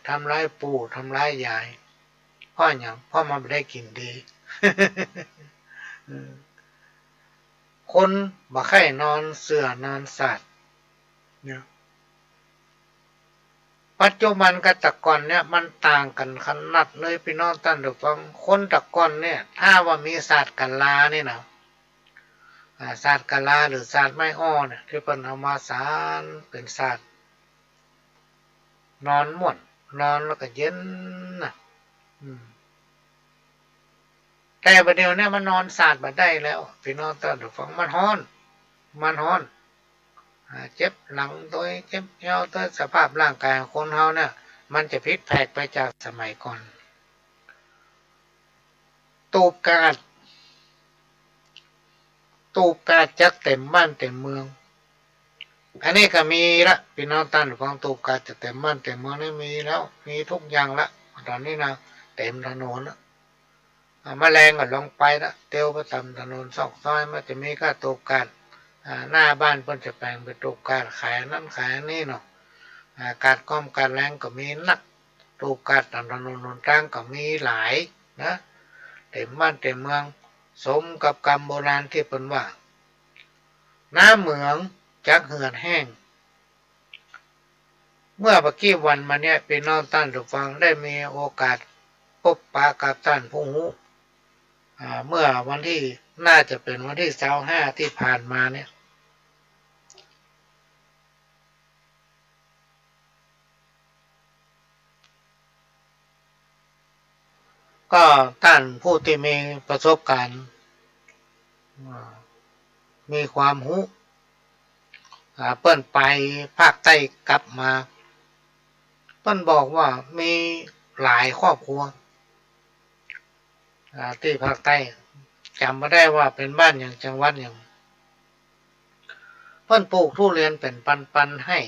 ทำร้ายปู่ทำร้ายยายเพราะอย่างเพราะมันไม่ได้กินดี คนบ่ค่อยนอนเสื่อนอนสัตว์เนี่ยปัจจุบันกับแต่ก่อนเนี่ยมันต่างกันขนาดเลยพี่น้องท่านผู้ฟังคนแต่ก่อนเนี่ยถ้าว่ามีศาสตร์กัลลานี่นะศาสตร์กัลลาหรือศาสตร์ไม้อ้อเนี่ยที่เป็นเอามาสารเป็นศาสตร์นอนม่วนนอนแล้วก็เย็นนะแต่ประเดี๋ยวนี้มันนอนศาสตร์มาได้แล้วพี่น้องท่านผู้ฟังมันฮ้อนเจ็บหลังตัวเจ็บเอวตัวสภาพร่างกายของคนเฮาเนี่ยมันจะพลิกแพลกไปจากสมัยก่อนตูบกาดจักเต็มบ้านเต็มเมืองอันนี้ก็มีละพี่น้องท่านฟังตูบกาดจะเต็มบ้านเต็มเมืองนี่มีแล้วมีทุกอย่างละตอนนี้นะเต็มถนนละแมลงก็ลงไปละเตียวไปตามถนนซอกซอยมันจะมีก็ตูบกาดหน้าบ้านเพิ่นจะแปลงเป็นตูบกาดขายนั่นขายนี่เนาะการก้อมการแรงก็มีนักตูบกาดตามถนนหนทางก็มีหลายนะเต็มบ้านเต็มเมืองสมกับกรรมโบราณที่เป็นว่าน้ำเหมืองจักเหือดแห้งเมื่อปกี้วันมาเนี่ยพี่น้องท่านผู้ฟังได้มีโอกาสพบปะกับท่านผู้หูเมื่อวันที่น่าจะเป็นวันที่25ที่ผ่านมาเนี่ยก็ท่านผู้ที่มีประสบการณ์มีความรู้เปิ้นไปภาคใต้กลับมาเปิ้นบอกว่ามีหลายครอบครัวที่ภาคใต้จำไม่ได้ว่าเป็นบ้านอย่างจังหวัดอย่างเปิ้นปลูกทุเรียนเป็นปันๆให้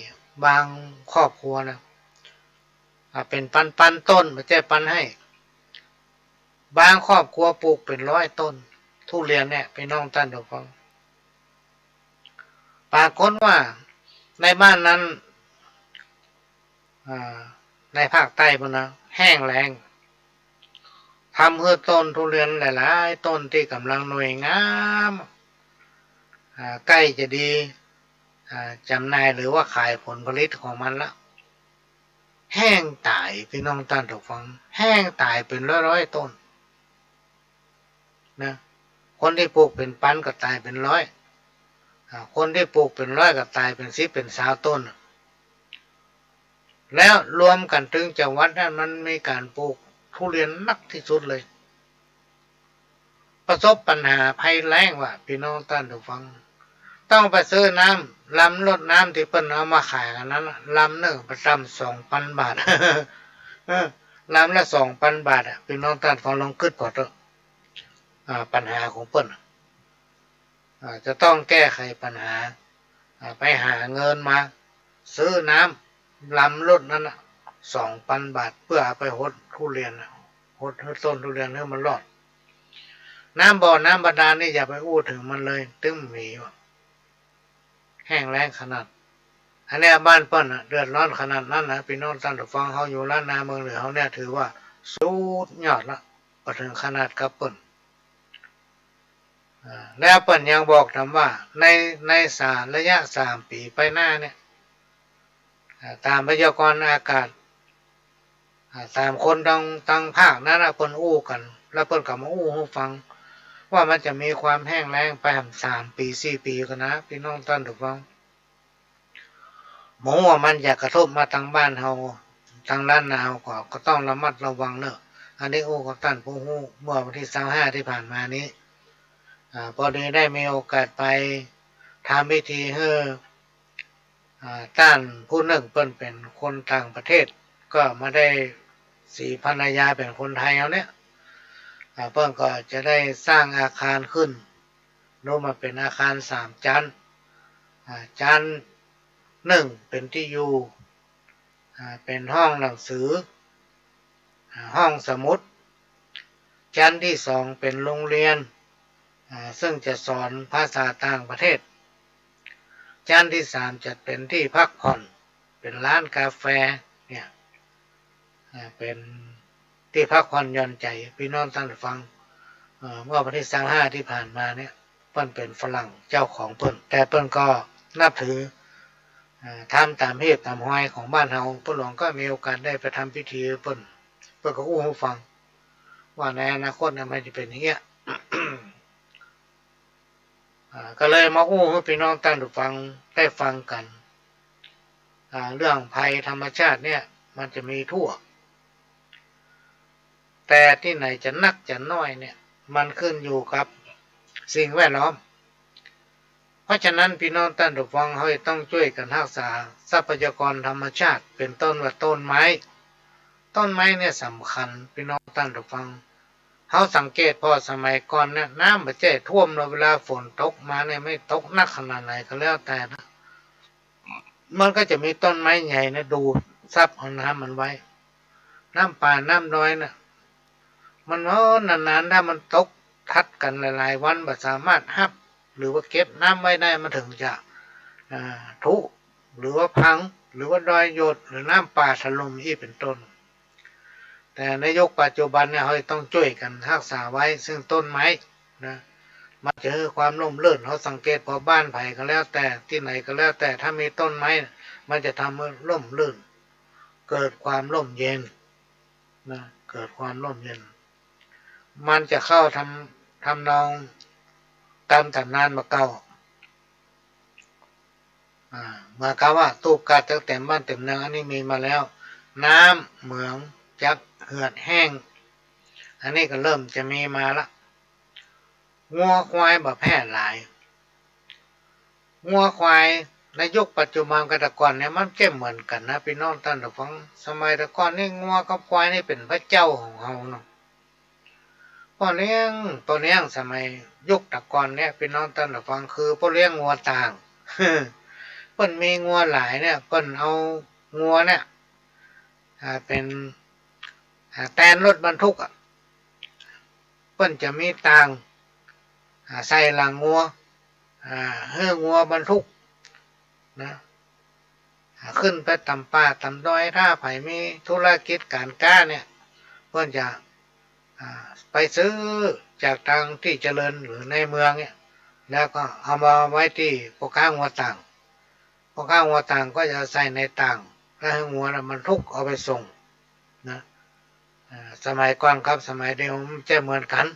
บางครอบครัวนะเป็นปันต้นไม่ใช่ปันให้บางครอบครัวปลูกเป็น100 ต้นทุเรียนเนี่ยพี่น้องท่านผู้ฟังปรากฏว่าในบ้านนั้นในภาคใต้พุ่นนะแห้งแล้งทำให้ต้นทุเรียนหลายๆต้นที่กำลังหน่วยงามใกล้จะดีจำหน่ายหรือว่าขายผลผลิตของมันละแห้งตายพี่น้องท่านผู้ฟังแห้งตายเป็นร้อยต้นนะคนที่ปลูกเป็นปันก็ตายเป็นร้อยคนที่ปลูกเป็นร้อยก็ตายเป็น10เป็น20ต้นแล้วรวมกันถึงจังหวัดนั้นมันมีการปลูกทุเรียนนักที่สุดเลยประสบปัญหาภัยแล้งว่ะพี่น้องท่านผู้ฟังต้องไปซื้อน้ำลำรดน้ำที่เพิ่นเอามาขายกันนั้นลำหนึ่งประจำ2,000 บาท ลำละ2,000 บาทพี่น้องท่านฟังลองคิดก่อนเถอะปัญหาของเพิ่นจะต้องแก้ไขปัญหา ไปหาเงินมาซื้อน้ำลำรถนั้น2,000 บาทเพื่อไปหดทุเรียนหดต้นทุเรียนให้มันรอดน้ำบ่อน้ำบาดาลนี่อย่าไปอู้ถึงมันเลยตึ้มหมีแห้งแล้งขนาดอันนี้บ้านเปิ้ลเดือดร้อนขนาดนั้นนะพี่น้องท่านผู้ฟังเขาอยู่ล้านนาเมืองเหนือเขาเนี่ยถือว่าสุดยอดละพอถึงขนาดกับเปิ้ลแล้วเปิ้ลยังบอกทำว่าในระยะ3 ปีไปหน้าเนี่ยตามพยากรณ์อากาศตามคนตั้งภาคนั้นเปิ้ลอู้กันแล้วเปิ้ลกับมาอู้ให้ฟังว่ามันจะมีความแห้งแล้งไป3 ปี4 ปีกันนะพี่น้องท่านผู้ฟังหมูว่ามันอยากกระทบมาทางบ้านเฮาทางด้านนาก็ต้องระมัดระวังเนอะอันนี้อู้กับท่านผู้ฮู้เมื่อวันที่25ที่ผ่านมานี้พอดีได้มีโอกาสไปทำพิธีให้ต้านผู้หนึ่งเปิ้นเป็นคนต่างประเทศก็มาได้4 ภรรยาเป็นคนไทยเอาเนี่ยเปิ้นก็จะได้สร้างอาคารขึ้นโน้มมาเป็นอาคาร3 ชั้นชั้น1เป็นที่อยู่เป็นห้องหนังสือห้องสมุดชั้นที่2เป็นโรงเรียนซึ่งจะสอนภาษาต่างประเทศชั้นที่3จะเป็นที่พักผ่อนเป็นร้านกาแฟเนี่ยเป็นที่พักผ่อนหย่อนใจพี่น้องท่านฟังเมื่อวันที่25ที่ผ่านมาเนี่ยเปิ้นเป็นฝรั่งเจ้าของเปิ้นแต่เปิ้นก็นับถือทำตามเหตุตามห้อยของบ้านเฮาเปิ้นหลวงก็มีโอกาสได้ไปทำพิธีเปิ้นก็อู้ให้ฟังว่าในอนาคตมันจะเป็นอย่างเงี้ย ก็เลยมาอู้ให้พี่น้องท่านฟังได้ฟังกันเรื่องภัยธรรมชาติเนี่ยมันจะมีทั่วแต่ที่ไหนจะนักจะน้อยเนี่ยมันขึ้นอยู่กับสิ่งแวดล้อมเพราะฉะนั้นพี่น้องท่านผู้ฟังเขาต้องช่วยกันรักษาทรัพยากรธรรมชาติเป็นต้นว่าต้นไม้เนี่ยสำคัญพี่น้องท่านผู้ฟังเขาสังเกตพอสมัยก่อนเนี่ยน้ำมันจะท่วมเราเวลาฝนตกมาเนี่ยไม่ตกนักขนาดไหนก็แล้วแต่นะมันก็จะมีต้นไม้ใหญ่นะดูซับเอาน้ำมันไว้น้ำป่าน้ำน้อยนะมันนานๆถ้ามันตกทัดกันหลายๆวันแบบสามารถฮับหรือว่าเก็บน้ำไว้ได้มันถึงจะทุหรือว่าพังหรือว่าดอยโยดหรือน้ำป่าถล่มอีกเป็นต้นแต่ในยุคปัจจุบันเนี่ยเขาต้องช่วยกันรักษาไว้ซึ่งต้นไม้นะมันจะให้ความร่มรื่นเขาสังเกตพอบ้านไผ่ก็แล้วแต่ที่ไหนก็แล้วแต่ถ้ามีต้นไม้มันจะทำให้ร่มรื่นเกิดความร่มเย็นนะเกิดความร่มเย็นมันจะเข้าทำนองตามตำนานมาเก่ามาเก่าว่าตูบกาดเต็มบ้านเต็มเมืองอันนี้มีมาแล้วน้ำเหมืองจักเหือดแห้งอันนี้ก็เริ่มจะมีมาละงัวควายแบบแพร่หลายงัวควายในยุคปัจจุบันกับแต่ก่อนเนี่ยมันเหมือนกันนะพี่น้องท่านผู้ฟังสมัยแต่ก่อนนี่งัวกับควายนี่เป็นพระเจ้าของเราเนาะพ่อเลี้ยงสมัยยุคแต่ก่อนเนี่ยพี่น้องท่านผู้ฟังคือพ่อเลี้ยงงัวต่างเปิ้นมีงัวหลายเนี่ยเปิ้นเอางัวเนี่ยเป็นแตนรถบรรทุกเปิ้นจะมีต่างใส่หลังงัวให้งัวบรรทุกนะขึ้นไปตำป่าตำดอยถ้าไผมีธุรกิจการค้าเนี่ยเพื่อนจะไปซื้อจากทางที่เจริญหรือในเมืองเนี่ยแล้วก็เอามาไว้ที่พ่อค้างัวต่างพ่อค้างัวต่างก็จะใส่ในต่างแล้วให้งัวมันทุกเอาไปส่งนะสมัยก่อนครับสมัยเดียวมันจะเหมือนกัน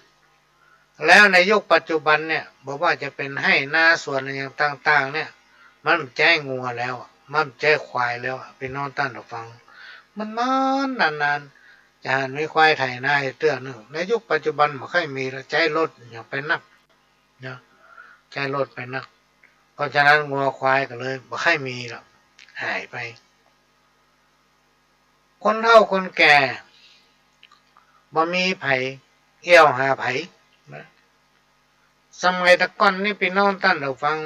แล้วในยุคปัจจุบันเนี่ยบอกว่าจะเป็นให้หน้าส่วนอย่างต่างๆเนี่ยมันแจ้งงัวแล้วมันแจ้ควายแล้วพี่น้องท่านผู้ฟังมันนานๆจะมีควายไถนาเตื้อนึงในยุคปัจจุบันไม่ค่อยมีแล้วใจรถอย่างไปนักนะใจรถไปนักเพราะฉะนั้นงัวควายก็เลยไม่ค่อยมีแล้วหายไปคนเฒ่าคนแก่บ่มีไผเอี้ยวหาไผนะสมัยตะก่อนนี่พี่น้องท่านผู้ฟัง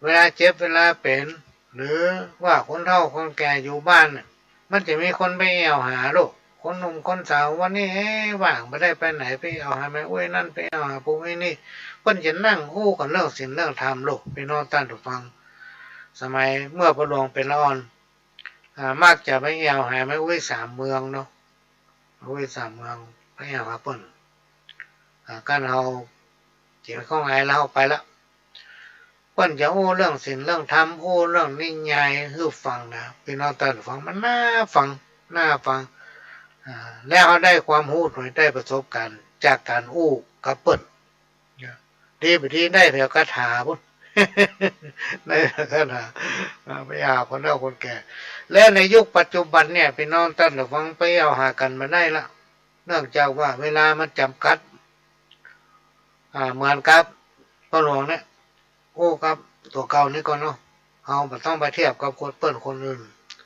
เวลาเจ็บเวลาเป็นหรือว่าคนเฒ่าคนแก่อยู่บ้านน่ะมันจะมีคนไปแอวหาลูกคนหนุ่มคนสาววันนี้ว่างไม่ได้ไปไหนไปเอาหาแม่อุ้ยนั่นไปเอาหาปู่ไอ้นี่เพิ่นจะนั่งอู้กันเรื่องศีลเรื่องธรรมลูกพี่น้องท่านผู้ฟังสมัยเมื่อพระหลวงเป็นละอ่อนมักจะไปแอวหาแม่อุ้ยสามเมืองเนาะอุ้ยสามเมืองไปแอวหาเพิ่นกันเฮาเจียเข้าไงแล้วไปละเพิ่นจะโอ้เรื่องศีลเรื่องธรรมโอ้เรื่องนิยายให้ฟังนะพี่น้องท่านผู้ฟังมันน่าฟังน่าฟังแล้วเขาได้ความรู้หน่อยได้ประสบการณ์จากการอู้กับเปิ้นดีไปดีได้เพียงคาถาพุ่นได้คาถาไปหาคนเฒ่าคนแก่และในยุคปัจจุบันเนี่ยพี่น้องท่านผู้ฟังไปเอาหากันมาได้ละเนื่องจากว่าเวลามันจำกัดเหมือนกับพ่อหลวงเนี่ยโอ้ครับตัวเก่านี่ก่อนเนาะเอาไม่ต้องไปเทียบกับคนเปิ้นคนอื่น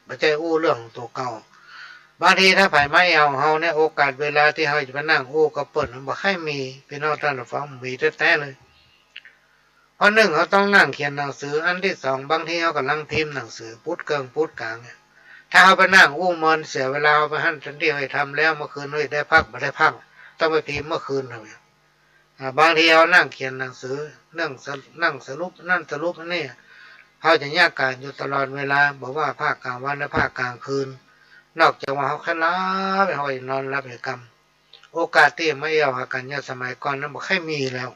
ไม่ใช่อู้เรื่องตัวเก่าบางทีถ้าไผไม่เอาเฮาเนี่ยโอกาสเวลาที่เฮาจะมานั่งอู้กับเปิ้นมันบ่ค่อยมีพี่น้องท่านผู้ฟังมีแท้ๆเลยเพราะหนึ่งเขาต้องนั่งเขียนหนังสืออันที่สองบางทีเขากำลังพิมพ์หนังสือพูดเกิงพูดกลางเนี่ยถ้าเขาไปนั่งอู้มันเสียเวลาไปหั่นทันทีให้ทำแล้วเมื่อคืนได้พักไม่ได้พักต้องไปพิมพ์เมื่อคืนเลยบางทีเขานั่งเขียนหนังสือนั่งสรุปนั่นสรุปนี่เขาจะแยกการอยู่ตลอดเวลาบอกว่าภาคกลางวันและภาคกลางคืนนอกจากว่าเขาแค่ล้าไปเขานอนรับเหตุกรรมโอกาสที่ไม่เอาหากันเนี่ยสมัยก่อนนั้นบอกให้มีแล้ว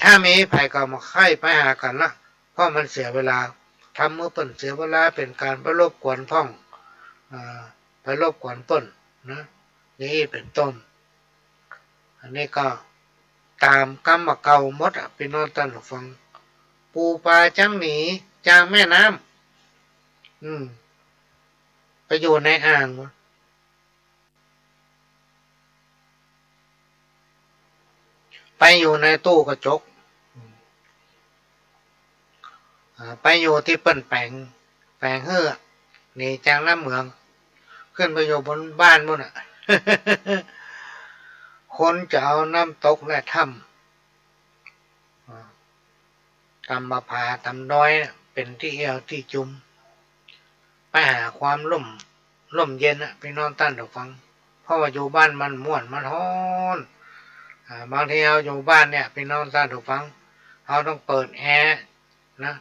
ถ้ามีภัยก็มาไข่ไปหากันละเพราะมันเสียเวลาทำมือเปิ่นเสียเวลาเป็นการไปรบกวนพ่องไปรบกวนต้นนะนี่เป็นต้นอันนี้ก็ตามกรรมเก่าหมดพี่น้องท่านผู้ฟังปูปลาจังหนีจางแม่น้ำไปอยู่ในอ่างไปอยู่ในตู้กระจกไปอยู่ที่เปิ้นแปลงเฮือนี่จางน้ำเมืองขึ้นไปอยู่บนบ้านมุ่นคนจะเอาน้ำตกและถ้ำตำมะพร้าตำน้อยเป็นที่เอวที่จุมไปหาความร่มเย็นพี่น้องท่านผู้ฟังเพราะว่าอยู่บ้านมันม่วนมันฮ้อนบางทีเราอยู่บ้านเนี่ยพี่น้องท่านผู้ฟังเราต้องเปิดแอร์นะ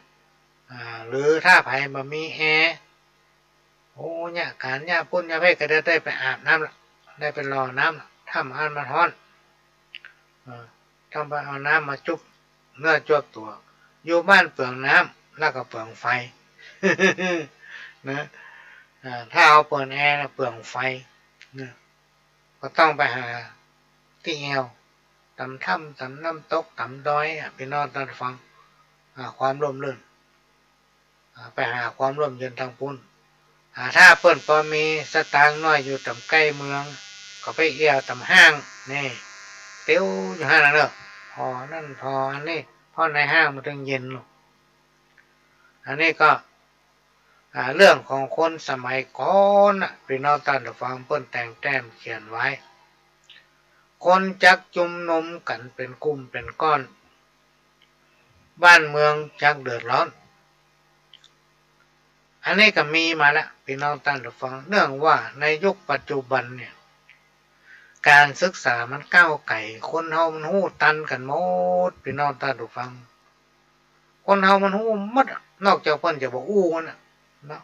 หรือถ้าไผบ่มีแอร์โอ้เนี่ยการเนี่ยพุ่นเนี่ยเพ่ก็ได้ไปอาบน้ำละได้ไปรอน้ำถ้ามันฮ้อนต้องไปเอาน้ำมาจุบเนื้อจวบตัวอยู่บ้านเปลืองน้ำแล้วก็เปลืองไฟนะถ้าเอาเปิดแอร์เปลืองไฟนะก็ต้องไปหาที่แอวตำถ้ำตำน้ำตกตำดอยพี่น้องท่านฟังความร่มรื่นไปหาความร่มเย็นทางปุ้นถ้าเปิ้นพอมีสตางค์น้อยอยู่ตำใกล้เมืองก็ไปเอี่ยวตำห้างนี่เตี้ยวอยู่ห้างนั่นเด้อพอนั่นพออันนี้พอในห้างมันถึงเย็นลูกอันนี้ก็เรื่องของคนสมัยก่อนพี่น้องท่านฟังเปิ้นแต่งแต้มเขียนไว้คนจักจุมนุมกันเป็นกลุ่มเป็นก้อนบ้านเมืองจักเดือดร้อนอันนี้ก็มีมาแล้วพี่น้องท่านฟังเนื่องว่าในยุคปัจจุบันเนี่ยการศึกษามันก้าวไก่คนเฮามันหู้ตันกันหมดพี่น้องท่านฟังคนเฮามันหู้หมดนอกจากเพิ่นจะบอกอู้มันนะ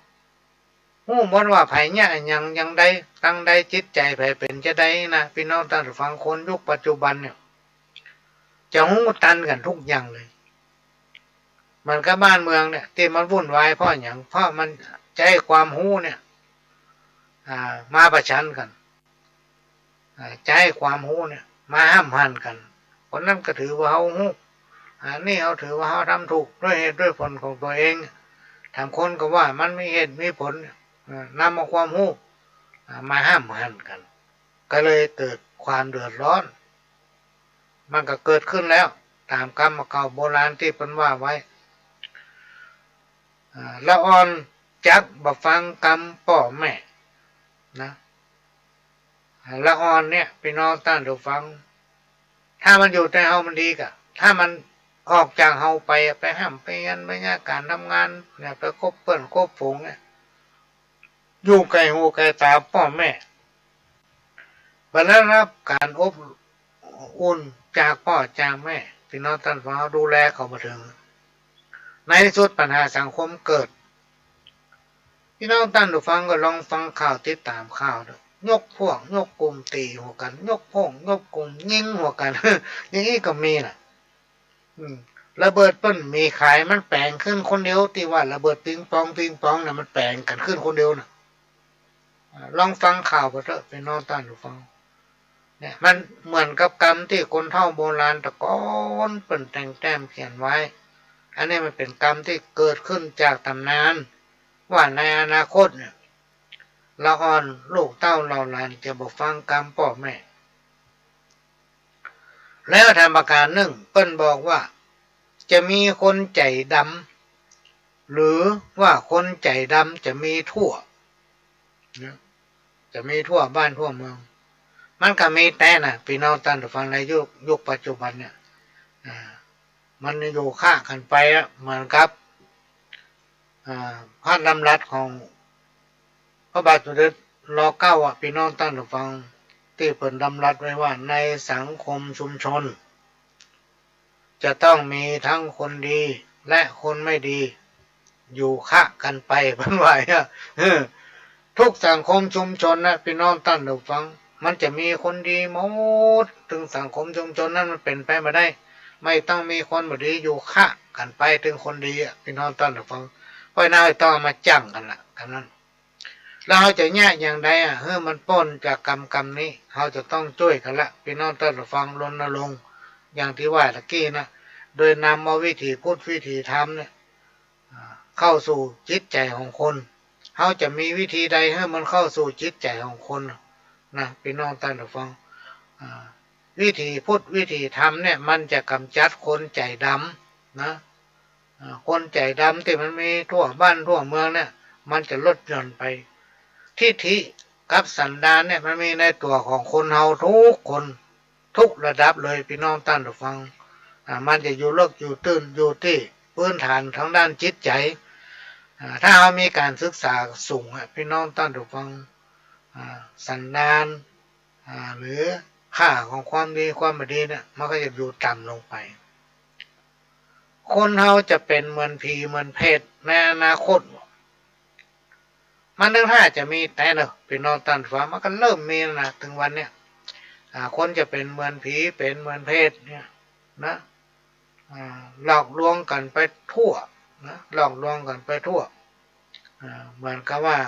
หู้หมดว่าไผเนี่ยยังใดตั้งใดจิตใจไผเป็นจะได้นะพี่น้องท่านฟังคนยุคปัจจุบันเนี่ยจะหู้ตันกันทุกอย่างเลยมันก็บ้านเมืองเนี่ยที่มันวุ่นวายเพราะอย่างเพราะมันใจความหู้เนี่ยมาประชันกันใจความหู้เนี่ยมาห้ามหันกันคนนั้นก็ถือว่าเขาหู้นี่เขาถือว่าเขาทำถูกด้วยเหตุด้วยผลของตัวเองทำคนก็ว่ามันมีเหตุมีผลนำเอาความหู้มาห้ามหันกันก็เลยเกิดความเดือดร้อนมันก็เกิดขึ้นแล้วตามกรรมเก่าโบราณที่เป็นว่าไว้ละอ่อนจักบ่ฟังกรรมพ่อแม่นะละอ่อนเนี่ยพี่น้องท่านผู้ฟังถ้ามันอยู่ในเฮามันดีกะถ้ามัน ออกจากเฮาไปห้ามไปยันไปงานการทำงานเนี่ยไปคบเปิ้นคบฝูงเนี่ยอยู่ไกลหูไกลตาพ่อแม่บัดนั้นรับการอบอุ่นจากพ่อจากแม่พี่น้องท่านฟังดูแลเขามาถึงในที่สุดปัญหาสังคมเกิดพี่น้องท่านผู้ฟังก็ลองฟังข่าวติดตามข่าวดูยกพวกยกกลุ่มตีหัวกันยกพวกยกกลุ่มยิงหัวกัน อย่างนี้ก็มีน่ะระเบิดเปิ้นมีขายมันแปลงขึ้นคนเดียวที่ว่าระเบิดปิงปองน่ะมันแปลงกันขึ้นคนเดียวน่ะลองฟังข่าวไปเถอะพี่น้องท่านผู้ฟังเนี่ยมันเหมือนกับกรรมที่คนเฒ่าโบราณตะก้อนเปิ้นแต่งแต้มเขียนไว้อันนี้มันเป็นกรรมที่เกิดขึ้นจากตำนานว่าในอนาคตเนี่ยละอ่อนลูกเต้าเราหลานจะบอกฟังกรรมพ่อแม่แล้วทำประการหนึ่งเปิ้นบอกว่าจะมีคนใจดำหรือว่าคนใจดำจะมีทั่วจะมีทั่วบ้านทั่วเมืองมันก็มีแต่นะพี่น้องท่านผู้ฟังในยุคปัจจุบันเนี่ยมันอยู่ฆ่ากันไปเหมือนกับพระดำรัสของพระบาทสมเด็จร.9พี่น้องท่านผู้ฟังที่เปิดดำรัสไว้ว่าในสังคมชุมชนจะต้องมีทั้งคนดีและคนไม่ดีอยู่ฆ่ากันไปเพิ่นว่าทุกสังคมชุมชนนะพี่น้องท่านผู้ฟังมันจะมีคนดีหมดถึงสังคมชุมชนนั้นมันเป็นไปไม่ได้ไม่ต้องมีคนบ่ดีอยู่ฆ่ากันไปถึงคนดีพี่น้องท่านผู้ฟังเพราะน่าต้องมาจั่งกันล่ะกันนั้นแล้วเราจะแยกอย่างใดมันป้นจากกรรมนี้เราจะต้องช่วยกันละพี่น้องท่านผู้ฟังรณรงค์อย่างที่ว่าตะกี้นะโดยนำเอาวิธีพูดวิธีทำเนี่ยเข้าสู่จิตใจของคนเขาจะมีวิธีใดให้มันเข้าสู่จิตใจของคนนะพี่น้องท่านผู้ฟังวิธีพูดวิธีทำเนี่ยมันจะกำจัดคนใจดำนะคนใจดำที่มันมีทั่วบ้านทั่วเมืองเนี่ยมันจะลดหย่อนไปทิฏฐิกับสันดานเนี่ยมันมีในตัวของคนเฮาทุกคนทุกระดับเลยพี่น้องท่านผู้ฟังมันจะอยู่เลิกอยู่ตื่นอยู่ที่พื้นฐานทางด้านจิตใจถ้าเรามีการศึกษาสูงพี่น้องท่านผู้ฟังสันดานหรือค่าของความดีความไม่ดีเนี่ยมันก็จะอยู่ต่ำลงไปคนเฮาจะเป็นเหมือนผีเหมือนเพศในอนาคตมันนึกถ้าจะมีแต่เนอะพี่น้องท่านผู้ฟังมันก็เริ่มมีนะถึงวันเนี้ยคนจะเป็นเหมือนผีเป็นเหมือนเพศเนี่ยนะหลอกลวงกันไปทั่วนะหลอกลวงกันไปทั่วเหมือนกับว่า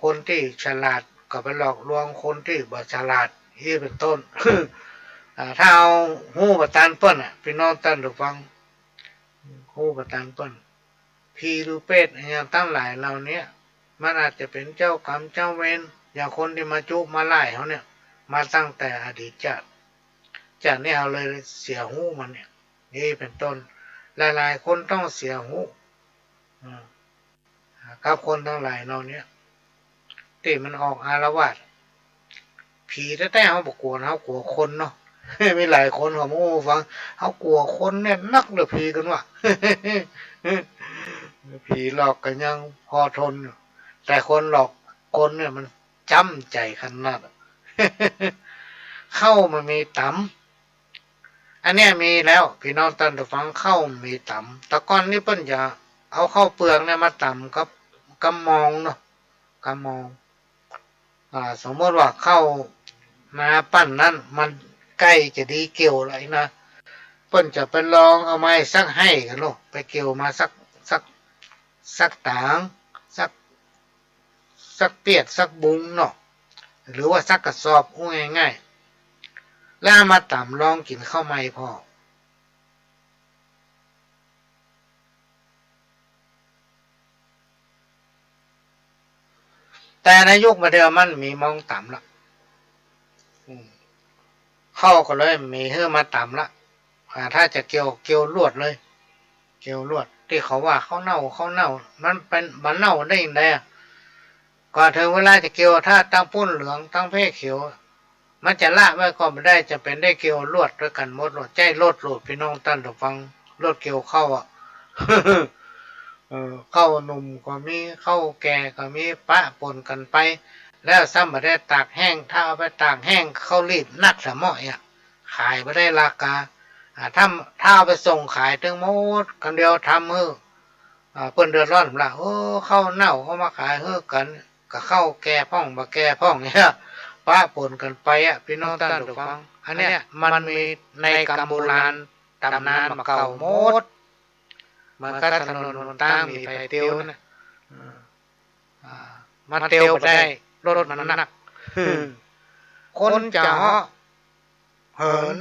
คนที่ฉลาดก็ไปหลอกลวงคนที่บ่ฉลาดที่เป็นต้น ถ้าเอาหูประตานเปิ้ลพี่น้องท่านผู้ฟังหูประตานเปิ้ลผีหรือเป็ดอย่างตั้งหลายเหล่านี้มันอาจจะเป็นเจ้ากรรมเจ้าเวรอย่างคนที่มาจุมาไล่เขาเนี่ยมาตั้งแต่อดีตจากนี้เอาเลยเสียหูมันเนี่ยนี่เป็นต้นหลายๆคนต้องเสียหูกับคนทั้งหลายเราเนี่ยที่มันออกอาละวาดผีแท้ๆเขาบอกกลัวเขากลัวคนเนาะ มีหลายคนเขาโอ้ฟังเขากลัวคนเนี่ยนักเลยผีกันว่ะ ผีหลอกกันยังพอทนแต่คนหลอกคนเนี่ยมันจำใจขนาด เข้ามันมีต่ำอันเนี้ยมีแล้วพี่น้องท่านผู้ฟังเข้ามีต่ำตะก้อนนี่เปิ้นจะเอาเข้าเปลือกเนี่ยมาต่ำกับกำมองเนาะกำมองสมมติว่าเข้ามาปั้นนั้นมันใกล้จะดีเกี่ยวอะไรนะเปิ้นจะไปลองเอาไม้สักให้กันลูกไปเกี่ยวมาสักตางสักเปียดสักบุงเนาะหรือว่าสักกระสอบง่ายๆแล้วมาต่ำลองกินข้าวไม้พอแต่ในยุคมาเดียวมันมีมองต่ำละเข้าก็เลยมีเฮือมาต่ำละถ้าจะเกี่ยวลวดเลยเกี่ยวลวดที่เขาว่าเขาเน่ามันเป็นมันเน่าได้ยังไงก่อนถึงเวลาจะเกี่ยวถ้าตั้งปุ้นเหลืองตั้งเพศเขียว มันจะละไว้ก็ไม่ได้จะเป็นได้เกี่ยวลวดด้วยกันหมดหลดใจลดโหลดพี่น้องตั้นฟังลวดเกี่ยวเข้าอ่ะ เข้าหนุ่มก็มีเข้าแก่ก็มีปะปนกันไปแล้วซ้ำมาได้ตากแห้งถ้าเอาไปตากแห้งเข้ารีดนักสมอยอ่ะขายไม่ได้ราคาถ้าเอาไปส่งขายถึงหมดกันเดียวทำเปิ้นเดือดร้อนละเข้าเน่าเขามาขายกันก็เข้าแก่พ่องมาแก่พ่องเนี่ยปะปนกันไปอ่ะพี่น้องท่านผู้ฟังอันเนี้ยมันมีในกรรมโบราณตำนานมาเก่าหมดมันก็ถนนหนทางมีไฟเตียวนะมาเตียวไปได้รถมันหนักคนจะเหาะเหิน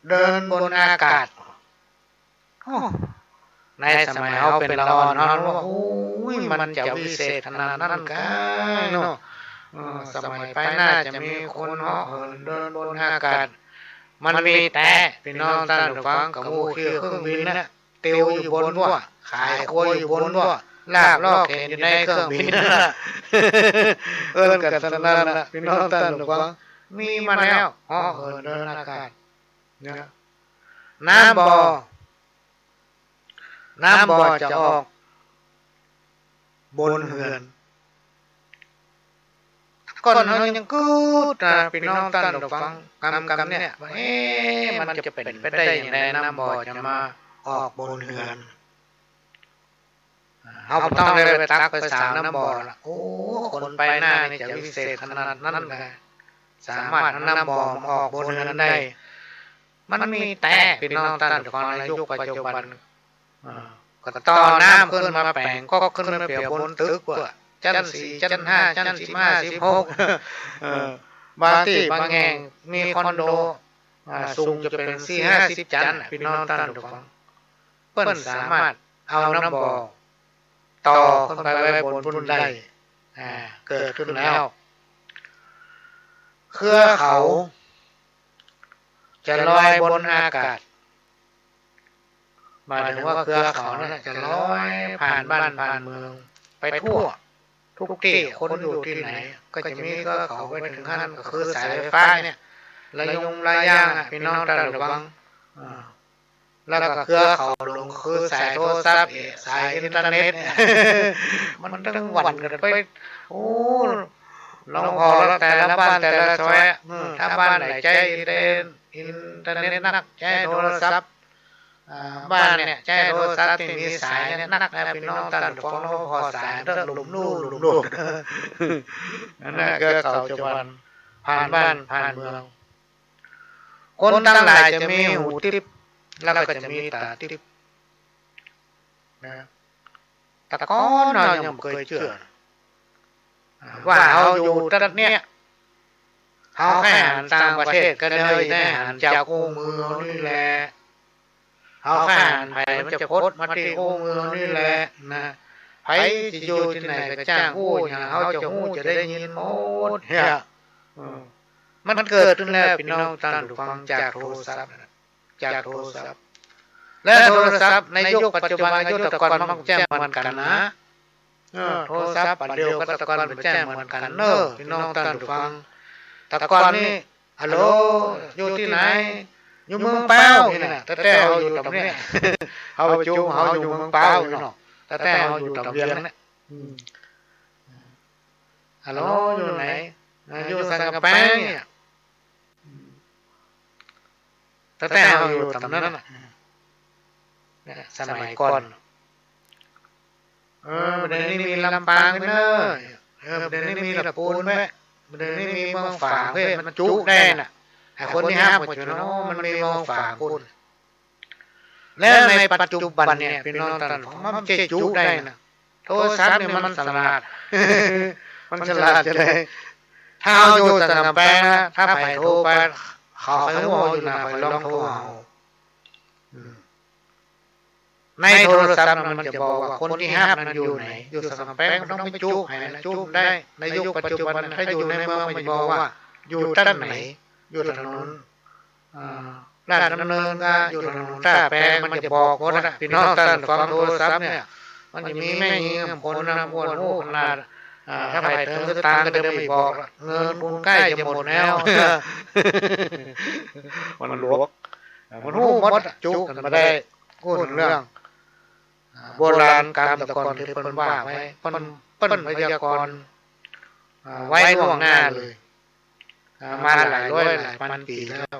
เดินบนอากาศในสมัยเขาเป็นละอ่อนนอนว่าโอ้ยมันจะวิเศษขนาดนั้นกันเนาะสมัยไปหน้าจะมีคนเหาะเหินเดินบนอากาศมันมีแต่พี่น้องท่านผู้ฟังกับมูขี่เครื่องบินนะเตียวอยู่บนว่าขายโคยอยู่บนว่าลากลอกเข็นอยู่ในเครื่องบินนะกันสนั่นนะพี่น้องท่านผู้ฟังมีมาแล้วเหาะเหินเดินอากาศนะน้ำบ่อจะออกบนเหือนก่อนเขายังกูนะพี่น้องท่านผู้ฟังกำเนี่ยมันจะเป็นไปได้อย่างไรน้ำบ่อจะมาออกบนเหือนเขาต้องเลยไปตักไปสาวน้ำบ่อละโอ้คนไปหน้านี่จะวิเศษขนาดนั้นเลยสามารถน้ำบ่อออกบนเหือนได้มันมีแต่พี่น้องท่านผู้ฟังในยุคปัจจุบันก็ต่อน้ำขึ้นมาแปลงก็ขึ้นมาเปรียบบนตึกว่าชั้น4ชั้น5ชั้น15 16บางที่บางแห่งมีคอนโดสูงจะเป็น40-50 ชั้นพี่น้องท่านผู้ฟังเพิ่นสามารถเอาน้ำบ่อต่อขึ้นไปไว้บนพุ่นได้เกิดขึ้นแล้วเครือเขาจะลอยบนอากาศหมายถึงว่าเครือเขานั้นจะลอยผ่านบ้านผ่านเมืองไปทั่วทุกที่คนอยู่ที่ไหนก็จะมีเครือเขาไปถึงขั้นก็คือสายไฟฟ้าเนี่ยระยางพี่น้องท่านผู้ฟังแล้วก็เครือเขาลงคือสายโทรศัพท์สายอินเทอร์เน็ตมันต้องหวั่นกันไปโอ้ลองพอแล้วแต่ละบ้านแต่ละซอยถ้าบ้านไหนใช้อินเทอร์เน็ตนักใช้โทรศัพท์บ้านเนี่ยใช้โทรศัพท์ที่มีสายนักนะพี่น้องท่านผู้ฟังพอสายเริ่มหลุมนู่นนั่นแหละก็เขาจะวันผ่านบ้านผ่านเมืองคนทั้งหลายจะมีหูทิพย์แล้วก็จะมีตาทิพย์นะแต่ก่อนเรายังไม่เคยเชื่อว่าเราอยู่ตรงเนี้ยเขาแค่หันต่างประเทศก็เลยได้หันจากโอ้เมืองนี่แหละเขาแค่หันไปมันจะพดมาที่โอ้เมืองนี่แหละนะไปที่อยู่ที่ไหนก็จ้างโอ้ยเขาจะหู้จะได้ยินหมดเฮ้ยมันเกิดขึ้นแล้วพี่น้องท่านผู้ฟังจากโทรศัพท์และโทรศัพท์ในยุคปัจจุบันยุคแต่ก่อนมันแจ้งเหมือนกันนะโทรศัพท์ปัจจุบันแต่ก่อนมันแจ้งเหมือนกันเนอะพี่น้องท่านผู้ฟังแต่ก่อนนี่ฮัลโหลอยู่ที่ไหนอยู่เมืองเป้านี่นะแต่เราอยู่ตรงนี้เขาจูเขาอยู่เมืองเป้าเนาะแต่เราอยู่ตรงเวียงนี่ฮัลโหลอยู่ไหนอยู่สังกะแปงเนี่ยแต่เราอยู่ตรงนั้นน่ะสมัยก่อนเดี๋ยวนี้มีลำปางเนอะเดี๋ยวนี้มีลำพูนไหมเดี๋ยวนี้มีเมืองฝางเพื่อนมันจุได้น่ะไอ้คนที่ห้ามหมดอยู่เนาะมันมีเมืองฝางคุณแล้วในปัจจุบันเนี่ยพี่น้องท่านมันจะจุได้น่ะโทรศัพท์เนี่ยมันฉลาดมันฉลาดจะได้ถ้าเอาอยู่แต่ลำแปงนะถ้าไปโทรไปเขาไปหัวอยู่นะไปลองโทรเอาในโทรศัพท์มันจะบอกว่าคนที่ห้ามมันอยู่ไหนอยู่สังแป้งต้องไปจุ๊บให้นะจุ๊บได้ในยุคปัจจุบันถ้าอยู่ในเมืองมันจะบอกว่าอยู่ด้านไหนอยู่ถนนลาดดำเนินก็อยู่ถนนท่าแพมันจะบอกหมดนะพี่น้องท่านฟังโทรศัพท์เนี่ยมันจะมีแม่ยิงคนนำวนโอ้ขนาด ถ้าใครเติมตังค์ก็จะไม่บอกเงินคุณใกล้จะหมดแล้วมันหลวกมันหู้มดจุกกันมาได้พูดเรื่องโบราณกรรมตะกอนที่เปิ้นว่าไว้เปิ้นพยากรณ์ไว้ล่วงหน้าเลยมาหลายร้อยหลายพันปีแล้ว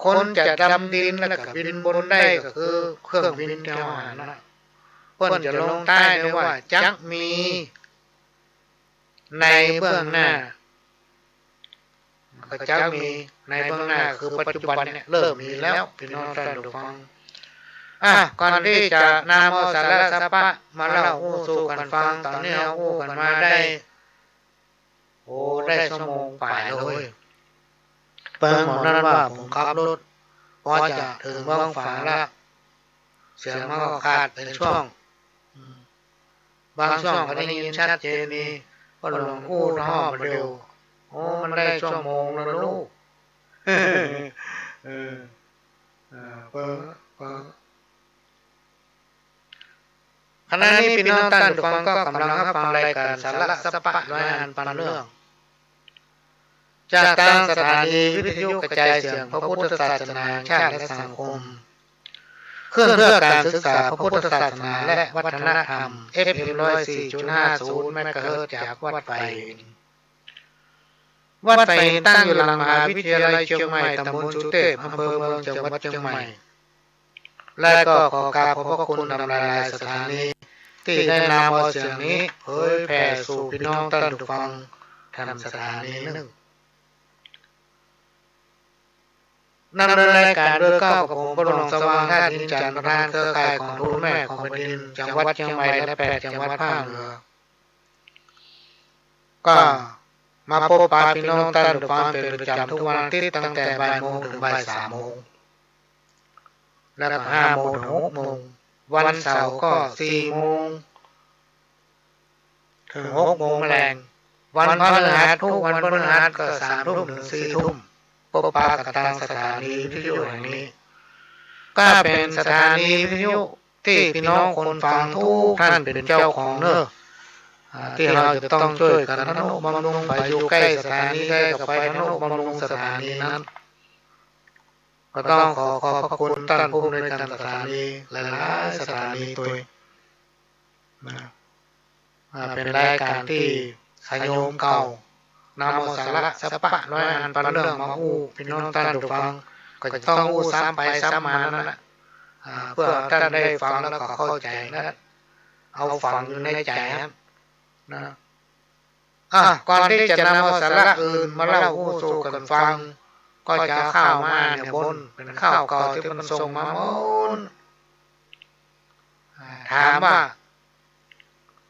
คนจะดำดินแล้วก็บินบนได้ก็คือเครื่องบินเทวหานะเปิ้นจะลงใต้เลยว่าจักมีในเบื้องหน้าก็จักมีในเบื้องหน้าคือปัจจุบันเนี่ยเริ่มมีแล้วพี่น้องท่านผู้ฟังก่อนที่จะนำเอาสาระสัพพะมาเล่าสู่กันฟังตอนนี้เอากันมาได้ได้ชั่วโมงป่ายเลยเปิ้งหมอนั่นว่าผมขับรถพอจะถึงเมืองฝางแล้วเสียงมันก็ขาดเป็นช่วงบางช่วงก็ได้ยินชัดเจนนี่ก็ลงอู้ท่อมาเร็วมันได้ชั่วโมงแล้วลูกเปิ้งขณะนี้พี่น้องท่านผู้ฟังก็กำลังรับฟังรายการสาระสัพพะร้อยอันพันเรื่องจากทางสถานีวิทยุกระจายเสียงพระพุทธศาสนาชาติและสังคมเครื่องเพื่อการศึกษาพระพุทธศาสนาและวัฒนธรรม FM 104.50 เมกะเฮิรตซ์จากวัดไผ่ตั้งอยู่หลังมหาวิทยาลัยเชียงใหม่ตำบลสุเทพอำเภอเมืองจังหวัดเชียงใหม่และก็ขอกราบขอบพระคุณทางรายสถานีที่ได้นำเอาเสียงนี้เผยแผ่สู่พี่น้องท่านผู้ฟังทางสถานีหนึ่งนำรายการโดยก้าวกับผมพระหลวงสว่างธาตุดินจันทร์ประธานเครือข่ายของรุ่นแม่ของแผ่นดินจังหวัดเชียงใหม่และ8จังหวัดภาคเหนือก็มาพบปะพี่น้องท่านผู้ฟังเป็นประจำทุกวันอาทิตย์ตั้งแต่บ่ายโมงถึงบ่าย3โมงและ5โมงถึง6โมงวันเสาร์ก็4โมงถึง6โมงแรงวันพฤหัสทุกวันพฤหัสก็3 ทุ่มถึง4 ทุ่มพบปะกับทางสถานีวิทยุแห่งนี้ก็เป็นสถานีวิทยุที่พี่น้องคนฟังทุกท่านเป็นเจ้าของเนอะที่เราจะต้องช่วยกันทนุบำรุงไปอยู่ใกล้สถานีใกล้กับไปทนุบำรุงสถานีนั้นก็ต้องขอบพระคุณท่านผู้อำนวยการสถานีหลายๆสถานีตัวเป็นรายการที่ขยมเก่านำเอาสาระสัพพะร้อยอันพันเรื่องมาอู้พี่น้องท่านผู้ฟังก็จะต้องอู้ซ้ำไปซ้ำมานั่นแหละเพื่อท่านได้ฟังแล้วก็เข้าใจนะเอาฝังอยู่ในใจนะก่อนที่จะนำเอาสาระอื่นมาเล่าอู้สู่กันฟังก็จะข้าวมาเนี่ยบนเป็นข้าวเก่าที่มันส่งมาหมดถามว่า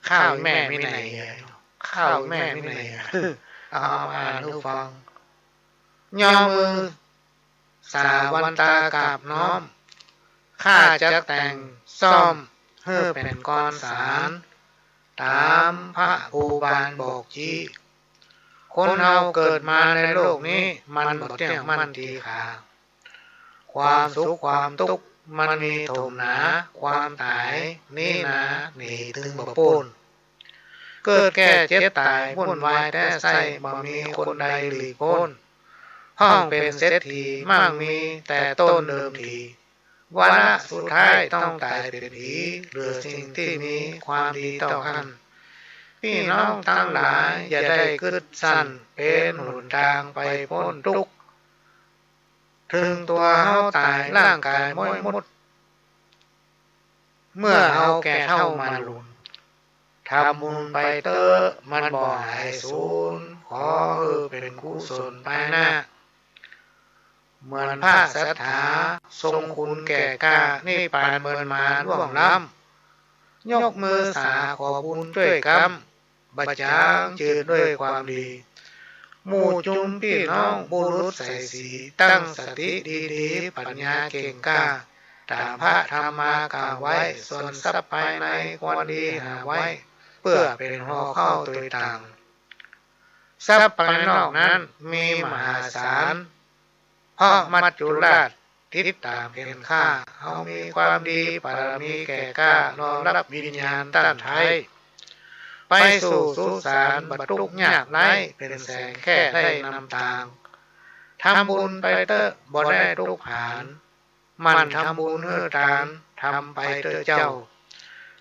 ข้าวแม่ไม่ไหนข้าวแม่ไม่ไหนเอามาดูฟังย่อมือสาวันตากราบน้อมข้าจะแต่งซ่อมเพื่อเป็นกรสารตามพระภูบาลบอกชี้คนเราเกิดมาในโลกนี้มันบ่เที่ยงมันทีขาความสุขความทุกข์มันมีถมหนาความตายนี่นะนี่ถึงบ่พ้นเกิดแก่เจ็บตายวุ่นวายแต่ใส่บ่มีคนใดหลีกพ้นห้องเป็นเศรษฐีมั่งมีแต่ต้นเดิมทีวาระสุดท้ายต้องตายเป็นผีเหลือสิ่งที่มีความดีต่อกันพี่น้องทั้งหลายอย่าได้คิดสั้นเป็นหนทางไปพ้นทุกข์ถึงตัวเฮาตายร่างกายม้อยมุดเมื่อเฮาแก่เท่ามันลุนทำบุญไปเตอมันบ่หายสูญขอเป็นกุศลไปหน้าเหมือนพระศรัทธาทรงคุณแก่กล้านี่ปานเมินมาล่วงล้ำยกมือสาขอบุญด้วยกรรมบัจจางจืดด้วยความดีหมู่จุมพี่น้องบุรุษใส่สีตั้งสติดีๆปัญญาเก่งกล้าตามพระธรรมากล่าวไว้ส่วนทรัพย์ภายในควรดีหาไว้เพื่อเป็นห่อข้าวตัวต่างทรัพย์ภายนอกนั้นมีมหาศาลเพราะมัจจุราชทิศตามเป็นค่าเขามีความดีบารมีแก่กล้ารองรับวิญญาณต้านไทย ไปสู่สุสานบรรทุกยากไร้เป็นแสงแค่ได้นำทางทำบุญไปเตอะบ่ได้ทุกผานมันทำบุญเฮือทานทำไปเตอะเจ้า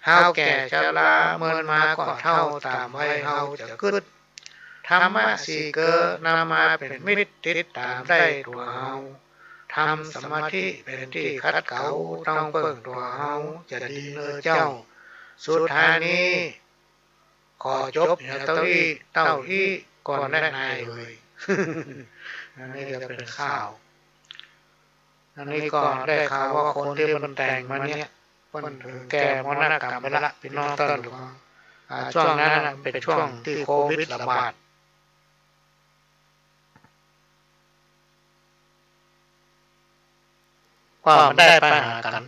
เฮาแก่ชราเมินมาก็เท่าตามไว้เฮาจะกึดธรรมะสี่เกิดนำมาเป็นมิตรติดตามได้ตัวเฮาทำสมาธิเป็นที่คัดเก่าต้องเปิ่งตัวเฮาจะดีเนอเจ้าสุดท้ายนี้ขอจบเต้าอี้ก่อนแรกนายเลยอันนี้จะเป็นข่าวอันนี้ก็ได้ข่าวว่าคนที่มันแต่งมาเนี่ยมันแก่มรณกรรมไปละพี่น้องต้นหลวงช่วงนั้นเป็นช่วงที่โควิดระบาดก็ได้ไปหากัน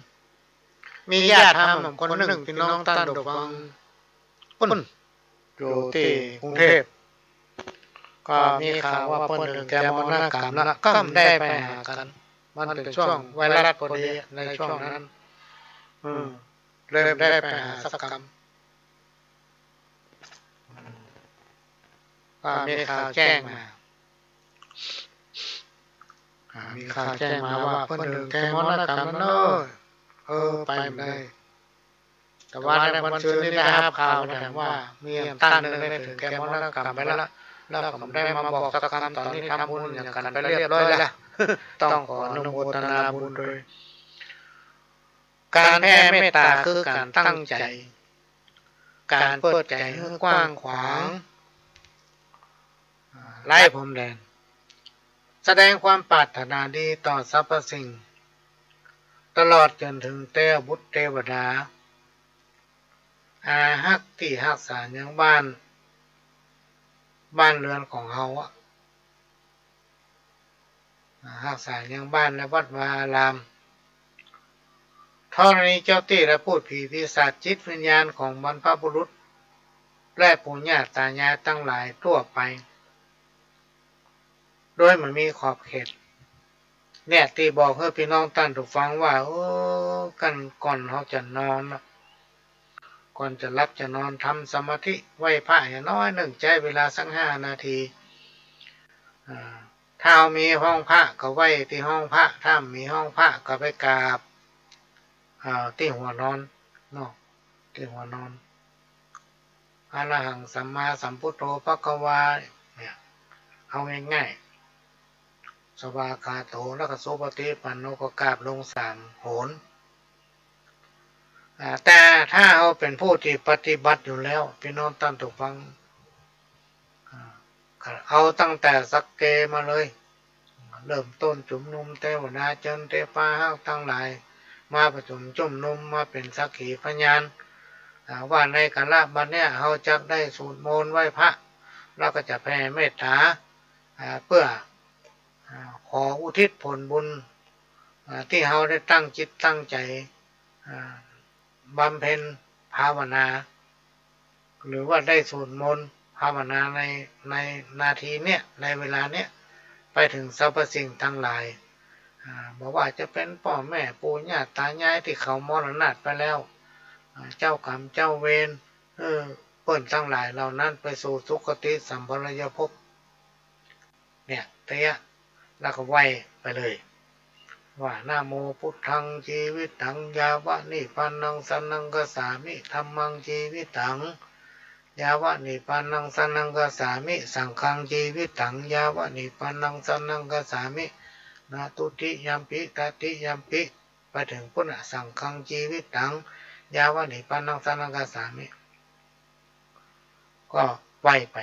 มีญาติธรรมคนหนึ่งพี่น้องต้นหลวงปุ่นอยู่ที่กรุงเทพก็มีข่าวว่าคนหนึ่งแกมรณกรรมแล้วก็ได้ไปหากันมันเป็นช่วงไวรัสพอดีในช่วงนั้นเริ่มได้ไปหาสักกรรมก็มีข่าวแจ้งมาว่าคนหนึ่งแกมรณกรรมแล้วไปไม่ได้แต่ว่าในวันศุกร์นี้นะครับข่าวแต่ว่ามีตั้งหนึ่งได้ถึงแกมรณกรรมไปแล้วก็ผมได้มาบอกสักคำตอนนี้ทำบุญอย่างกันไปเรียบร้อยแล้วต้องขออนุโมทนาบุญด้วยการแผ่เมตตาคือการตั้งใจการเปิดใจให้กว้างขวางไร้พรมแดนแสดงความปรารถนาดีต่อสรรพสิ่งตลอดจนถึงเทพบุตรเทวดาอาฮักที่ฮักษาอย่างบ้านเรือนของเฮาฮักษาอย่างบ้านและวัดวาอารามธรณีเจ้าที่และพูดผีปีศาจจิตวิญญาณของบรรพบุรุษและปู่ย่าตายายทั้งหลายทั่วไปโดยมันมีขอบเขตเนี่ยที่บอกให้พี่น้องท่านถูกฟังว่ากันก่อนเขาจะนอนก่อนจะรับจะนอนทำสมาธิไหว้พระอย่างน้อยหนึ่งใจเวลาสัก5 นาทีถ้ามีห้องพระก็ไหว้ที่ห้องพระถ้ามีห้องพระก็ไปกราบที่หัวนอนเนาะที่หัวนอนอะระหังสัมมาสัมพุทโธภควาเนี่ยเอาง่ายๆสวากาโตแล้วก็โสปฏิปันโนก็กราบลง3 หนแต่ถ้าเอาเป็นผู้ที่ปฏิบัติอยู่แล้วพี่น้องตั้งถูกฟังเอาตั้งแต่สักเกมาเลยเริ่มต้นจุ่มนุมเทวดาเจิญเทพาห้าทั้งหลายมาประชุมจุ่มนุมมาเป็นสักขีพยานว่าในกาลบัดเนี่ยเขาจะได้สวดมนต์ไหว้พระแล้วก็จะแผ่เมตตาเพื่อขออุทิศผลบุญที่เขาได้ตั้งจิตตั้งใจบำเพ็ญภาวนาหรือว่าได้สวดมนต์ภาวนาในนาทีเนี้ยในเวลาเนี้ยไปถึงสรรพสิ่งทั้งหลายบอกว่าจะเป็นพ่อแม่ปู่ย่าตายายที่เขามรณะไปแล้วเจ้ากรรมเจ้าเวรเปิ้นทั้งหลายเหล่านั้นไปสู่สุคติสัมปรายภพเนี่ยเตี้ยแล้วก็ไหวไปเลยว่านะโมพุทธังชีวิตตังยาวะนิพพานังสันนังกัสสามิธัมมังชีวิตตังยาวะนิพพานังสันนังกัสสามิสังฆังชีวิตตังยาวะนิพพานังสันนังกัสสามินาตุติยัมปิตติยัมปิไปถึงพุทธสังฆังชีวิตตังยาวะนิพพานังสันนังกัสสามิก็ไหวไป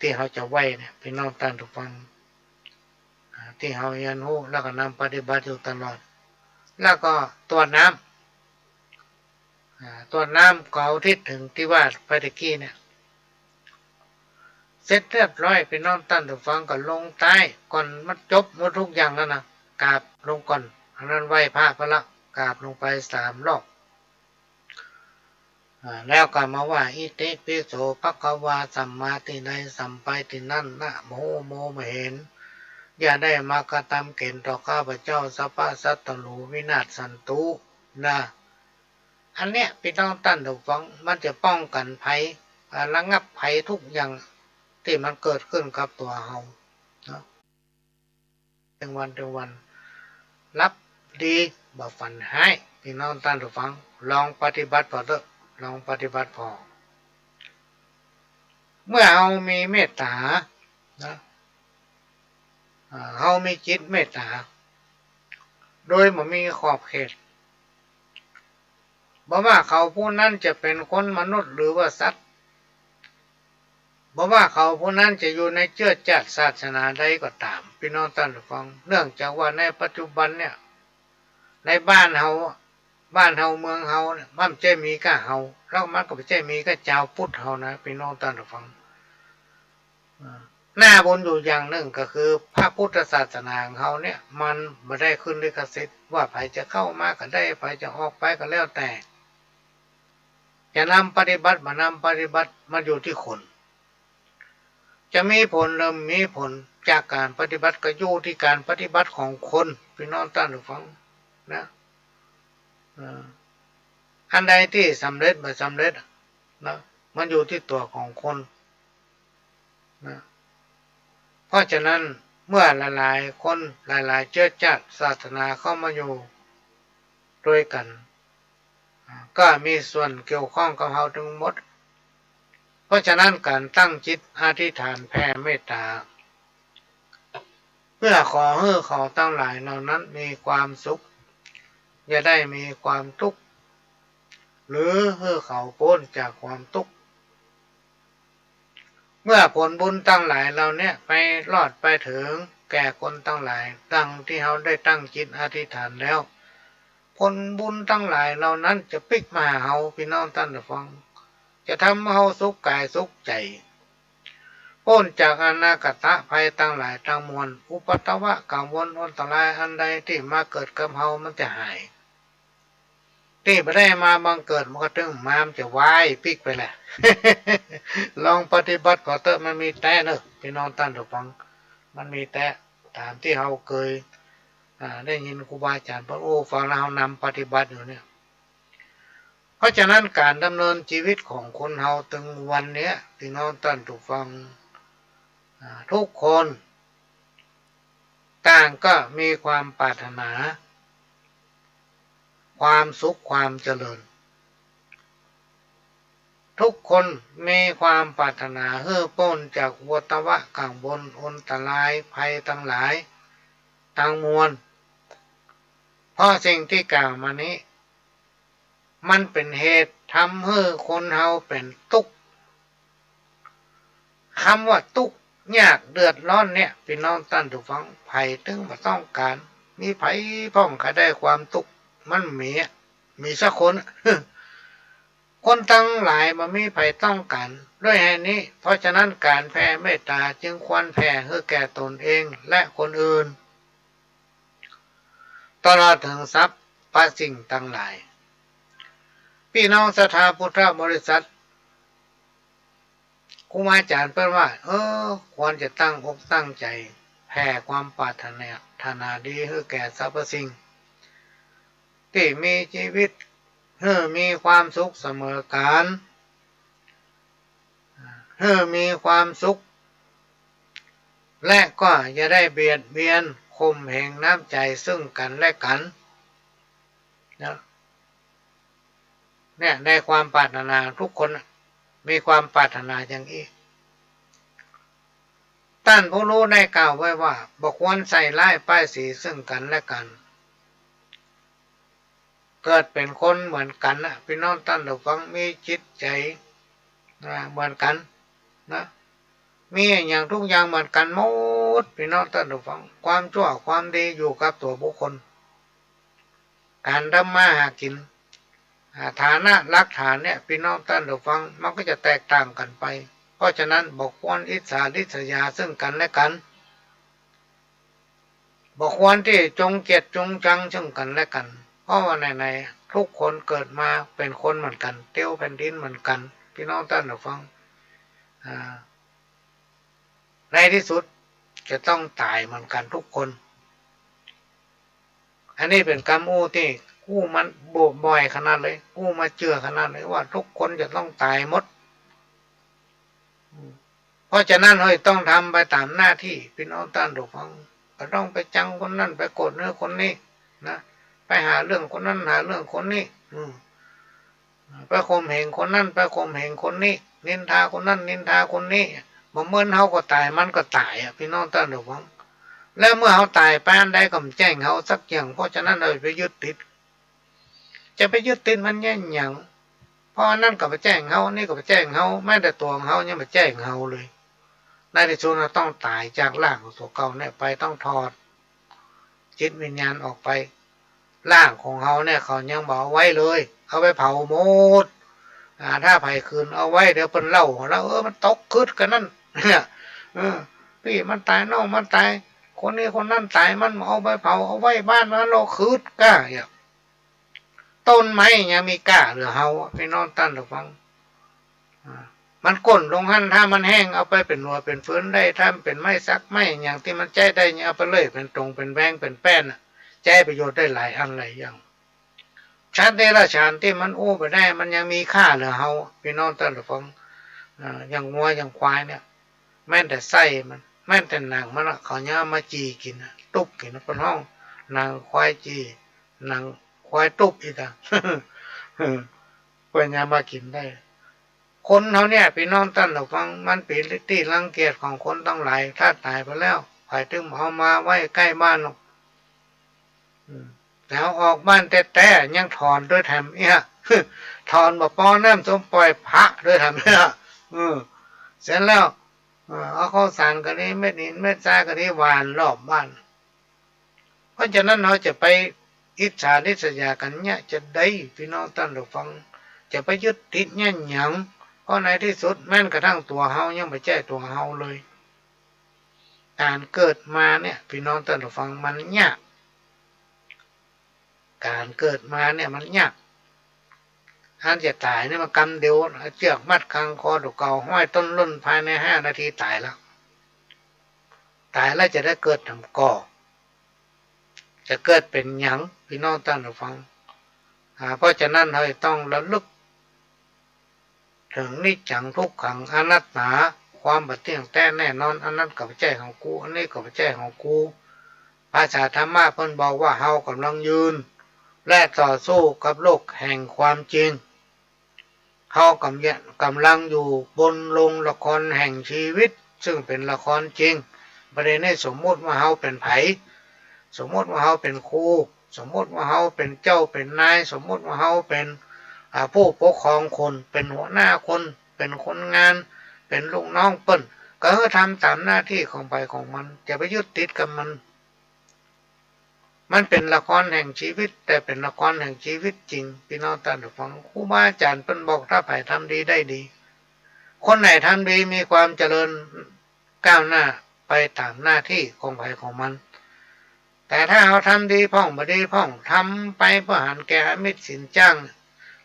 ที่เขาจะไหวเนี่ยพี่น้องท่านทุกฟังที่เขาเรียนรู้แล้วก็นำปฏิบัติอยู่ตลอดแล้วก็ตัวน้ำก็ทิศถึงที่ว่าไปตะกี้เนี่ยเสร็จเรียบร้อยพี่น้องท่านทุกฟังก็ลงใต้ก่อนมันจบหมดทุกอย่างแล้วนะกราบลงก่อนอันนั้นไหว้พระพละกราบลงไป3 รอบแล้วก็มาว่าอิติปิโสภควาสัมมาทิฏฐิสัมไปทินั่นนะโมมเห็นอย่าได้มากระทำเกณฑ์ต่อข้าพเจ้าสัพพะสัตตโลวินาศสันตุนะ อันเนี้ยพี่น้องท่านผู้ฟังมันจะป้องกันภัยระงับภัยทุกอย่างที่มันเกิดขึ้นกับตัวเฮาเนาะถึงวันรับดีบ่ฝันให้พี่น้องท่านผู้ฟังลองปฏิบัติพอเถอะลองปฏิบัติพอเมื่อเฮามีเมตตานะเฮามีจิตเมตตาโดยบ่มีขอบเขตบ่ว่าเขาผู้นั้นจะเป็นคนมนุษย์หรือว่าสัตว์บ่ว่าเขาผู้นั้นจะอยู่ในเชื้อชาติศาสนาใดก็ตามพี่น้องท่านผู้ฟังเนื่องจากว่าในปัจจุบันเนี่ยในบ้านเฮาเมืองเฮาเนี่ยมันจะมีก็เฮาแล้วมันก็ไม่ใช่มีก็เจ้าพุทธเฮานะพี่น้องท่านผู้ฟังหน้าบนอยู่อย่างหนึ่งก็คือพระพุทธศาสนาของเขาเนี่ยมันไม่ได้ขึ้นลิขสิทธิ์ว่าใครจะเข้ามาก็ได้ใครจะออกไปก็แล้วแต่จะนำปฏิบัติมานำปฏิบัติมันอยู่ที่คนจะมีผลหรือมีผลจากการปฏิบัติก็อยู่ที่การปฏิบัติของคนพี่น้องท่านผู้ฟังนะอันใดที่สำเร็จไม่สำเร็จนะมันอยู่ที่ตัวของคนนะเพราะฉะนั้นเมื่อหลายๆคนหลายๆเชื้อชาติศาสนาเข้ามาอยู่ด้วยกันก็มีส่วนเกี่ยวข้องกับเราทั้งหมดเพราะฉะนั้นการตั้งจิตอธิษฐานแผ่เมตตาเพื่อขอให้เขาทั้งหลายเหล่านั้นมีความสุขอย่าได้มีความทุกข์หรือให้เขาพ้นจากความทุกข์เมื่อผลบุญตั้งหลายเราเนี่ยไปรอดไปถึงแก่คนตั้งหลายดังที่เขาได้ตั้งจิตอธิษฐานแล้วผลบุญตั้งหลายเหล่านั้นจะปิกมาหาเราพี่น้องท่านผู้ฟังจะทำให้เราสุขกายสุขใจพ้นจากอนาคตภัยตั้งหลายทั้งมวลอุปัตตวะกังวลอันตรายอันใดที่มาเกิดกับเรามันจะหายที่ไม่ได้มาบังเกิดมันก็ถึงมามจะวายปิกไปแหละ ลองปฏิบัติก็เถอะมันมีแต่เนอะพี่น้องท่านผู้ฟังมันมีแต่ตามที่เราเคยได้ยินครูบาอาจารย์พระโอ้ฟังเรานำปฏิบัติอยู่เนี่ยเพราะฉะนั้นการดำเนินชีวิตของคนเราถึงวันนี้พี่น้องท่านผู้ฟังทุกคนต่างก็มีความปรารถนาความสุขความเจริญทุกคนมีความปรารถนาเพื่อพ้นจากวัฏวะกังวลอันตรายภัยทั้งหลายทั้งมวลเพราะสิ่งที่กล่าวมานี้มันเป็นเหตุทำให้คนเฮาเป็นทุกข์คำว่าทุกข์ยากเดือดร้อนเนี่ยพี่น้องท่านผู้ฟังภัยถึงมาต้องการมีภัยพ้องใครได้ความทุกข์มันมีสักคน คนทั้งหลายมันมีภัยต้องการด้วยเหตุนี้เพราะฉะนั้นการแผ่เมตตาจึงควรแผ่ให้แก่ตนเองและคนอื่นตลอดถึงทรัพย์ประสิ่งทั้งหลายพี่น้องศรัทธาพุทธบริษัทครูอาจารย์เพิ่นว่าควรจะตั้งอกตั้งใจแผ่ความปรารถนาดีให้แก่สรรพสิ่งที่มีชีวิตให้มีความสุขเสมอกันให้มีความสุขและก็อย่าได้เบียดเบียนข่มเหงน้ำใจซึ่งกันและกันนะเนี่ยในความปรารถนาทุกคนมีความปรารถนาอย่างนี้ท่านผู้รู้ได้กล่าวไว้ว่าบอกควรใส่ร้ายป้ายสีซึ่งกันและกันเกิดเป็นคนเหมือนกันนะพี่น้องท่านผู้ฟังมีจิตใจเหมือนกันนะมีอย่างทุกอย่างเหมือนกันหมดพี่น้องท่านผู้ฟังความชั่วความดีอยู่กับตัวบุคคลการทำมาหากินฐานะรักฐานเนี่ยพี่น้องท่านผู้ฟังมันก็จะแตกต่างกันไปเพราะฉะนั้นบอกควรอิจฉาริษยาซึ่งกันและกันบอกควรที่จงเกลียดจงชังซึ่งกันและกันเพราะว่าในทุกคนเกิดมาเป็นคนเหมือนกันเตี้ยวแผ่นดินเหมือนกันพี่น้องท่านผู้ฟังในที่สุดจะต้องตายเหมือนกันทุกคนอันนี้เป็นคำอู้ที่ครู กู้มันบ่อยขนาดเลยกู้มาเชื่อขนาดเลยว่าทุกคนจะต้องตายหมดเพราะฉะนั้นเราต้องทำไปตามหน้าที่พี่น้องท่านทุกฟังก็ต้องไปจังคนนั้นไปโกรธเนื้อคนนี้นะไปหาเรื่องคนนั้นหาเรื่องคนนี้ไปข่มเหงคนนั้นไปข่มเหงคนนี้นินทาคนนั้นนินทาคนนี้บ่เมื่อเขาก็ตายมันก็ตายพี่น้องท่านทุกฟังแล้วเมื่อเขาตายไปอันใดก็แจ้งเขาสักอย่างเพราะฉะนั้นเราไปยึดติดจะไปยึดติดมันแย่อย่างเพราะนั่นก็ไปแจ้งเขานี่ก็ไปแจ้งเขาแม้แต่ตัวเขายังไปแจ้งเขาเลยในที่สุดเราต้องตายจากร่างของตัวเก่าเนี่ยไปต้องถอดจิตวิญญาณออกไปร่างของเขาเนี่ยเขายังบอกไว้เลยเอาไปเผาหมดถ้าไผ่คืนเอาไว้เดี๋ยวเป็นเล่าแล้วมันตกคืดกันนั่นเนี่ยพี่มันตายน้องมันตายคนนี้คนนั้นตายมันเอาไปเผาเอาไว้บ้านมันเราคืดก้าอย่างต้นไม้ยังมีก้าหรือเฮาพี่น้องตั้นหรือฟังมันก้นลงหั่นถ้ามันแห้งเอาไปเป็นหน่วยเป็นฟื้นได้ถ้าเป็นไม้ซักไม้อย่างที่มันใจได้เนี่ยเอาไปเลยเป็นตรงเป็นแบงเป็นแป้นใจประโยชน์ได้หลายอันหลายอย่างชาติเดรัจฉานที่มันอู้ไปได้มันยังมีค่าหรือเฮาพี่น้องตั้นหรือฟังอย่างงัวอย่างควายเนี่ยแม้แต่ไส้มันแม้แต่หนังมันเขาเนี่ยมาจีกินตุบกินเป็นห้องหนังควายจีหนังควายตุบอีกเพื่อนยังมากินได้คนเขาเนี่ยพี่น้องท่านเราฟังมันเป็นที่รังเกียจของคนต้องหลายถ้าตายไปแล้วใครถึงเอามาไว้ใกล้บ้านหรอกแล้วออกบ้านแต่ยังถอนด้วยแถมเนี่ยถอนบ่ป้อน้ำส้มปล่อยพระด้วยแถมเนี่ยเสร็จแล้วเอาข้าวสารกันนี้เม็ดหินเม็ดทรายกันนี้หวานรอบบ้านเพราะฉะนั้นเราจะไปอิจฉาริษยากันเนี่ยจะได้พี่น้องท่านเราฟังจะไปยึดติดเนี่ยหยังเพราะในที่สุดแม้กระทั่งตัวเฮายังไม่ใช่ตัวเฮาเลยการเกิดมาเนี่ยพี่น้องท่านเราฟังมันยากการเกิดมาเนี่ยมันยากท่านจะตายเนี่ยมันกำเดียวเชือกมัดคางคอถูกเกาห้อยต้นล้นภายใน5 นาทีตายแล้วตายแล้วจะได้เกิดทำก่อจะเกิดเป็นหยังพี่น้องท่านเราฟังเพราะฉะนั้นเราต้องระลึกถึงนิจจังทุกขังอนัตตาความบัดเที่ยงแต่แน่นอนอันนั้นกับใจของกูอันนี้กับใจของกูภาษาธรรมะเพิ่นบอกว่าเฮากำลังยืนและต่อสู้กับโลกแห่งความจริงเฮากำลังอยู่บนโรงละครแห่งชีวิตซึ่งเป็นละครจริงประเด็นนี้สมมติว่าเฮาเป็นไผสมมติว่าเฮาเป็นครูสมมติว่าเฮาเป็นเจ้าเป็นนายสมมติว่าเฮาเป็นผู้ปกครองคนเป็นหัวหน้าคนเป็นคนงานเป็นลูกน้องเปิ้นก็ทำตามหน้าที่ของไปของมันจะไปยึดติดกับมันเป็นละครแห่งชีวิตแต่เป็นละครแห่งชีวิตจริงพี่น้องท่านผู้ฟังครูบาอาจารย์เปิ้นบอกถ้าไผ่ทำดีได้ดีคนไหนทำดีมีความเจริญก้าวหน้าไปตามหน้าที่ของไผ่ของมันแต่ถ้าเราทำดีพ่องบ่ดีพ่องทำไปเพื่อหันแก่มิตรสินจ้าง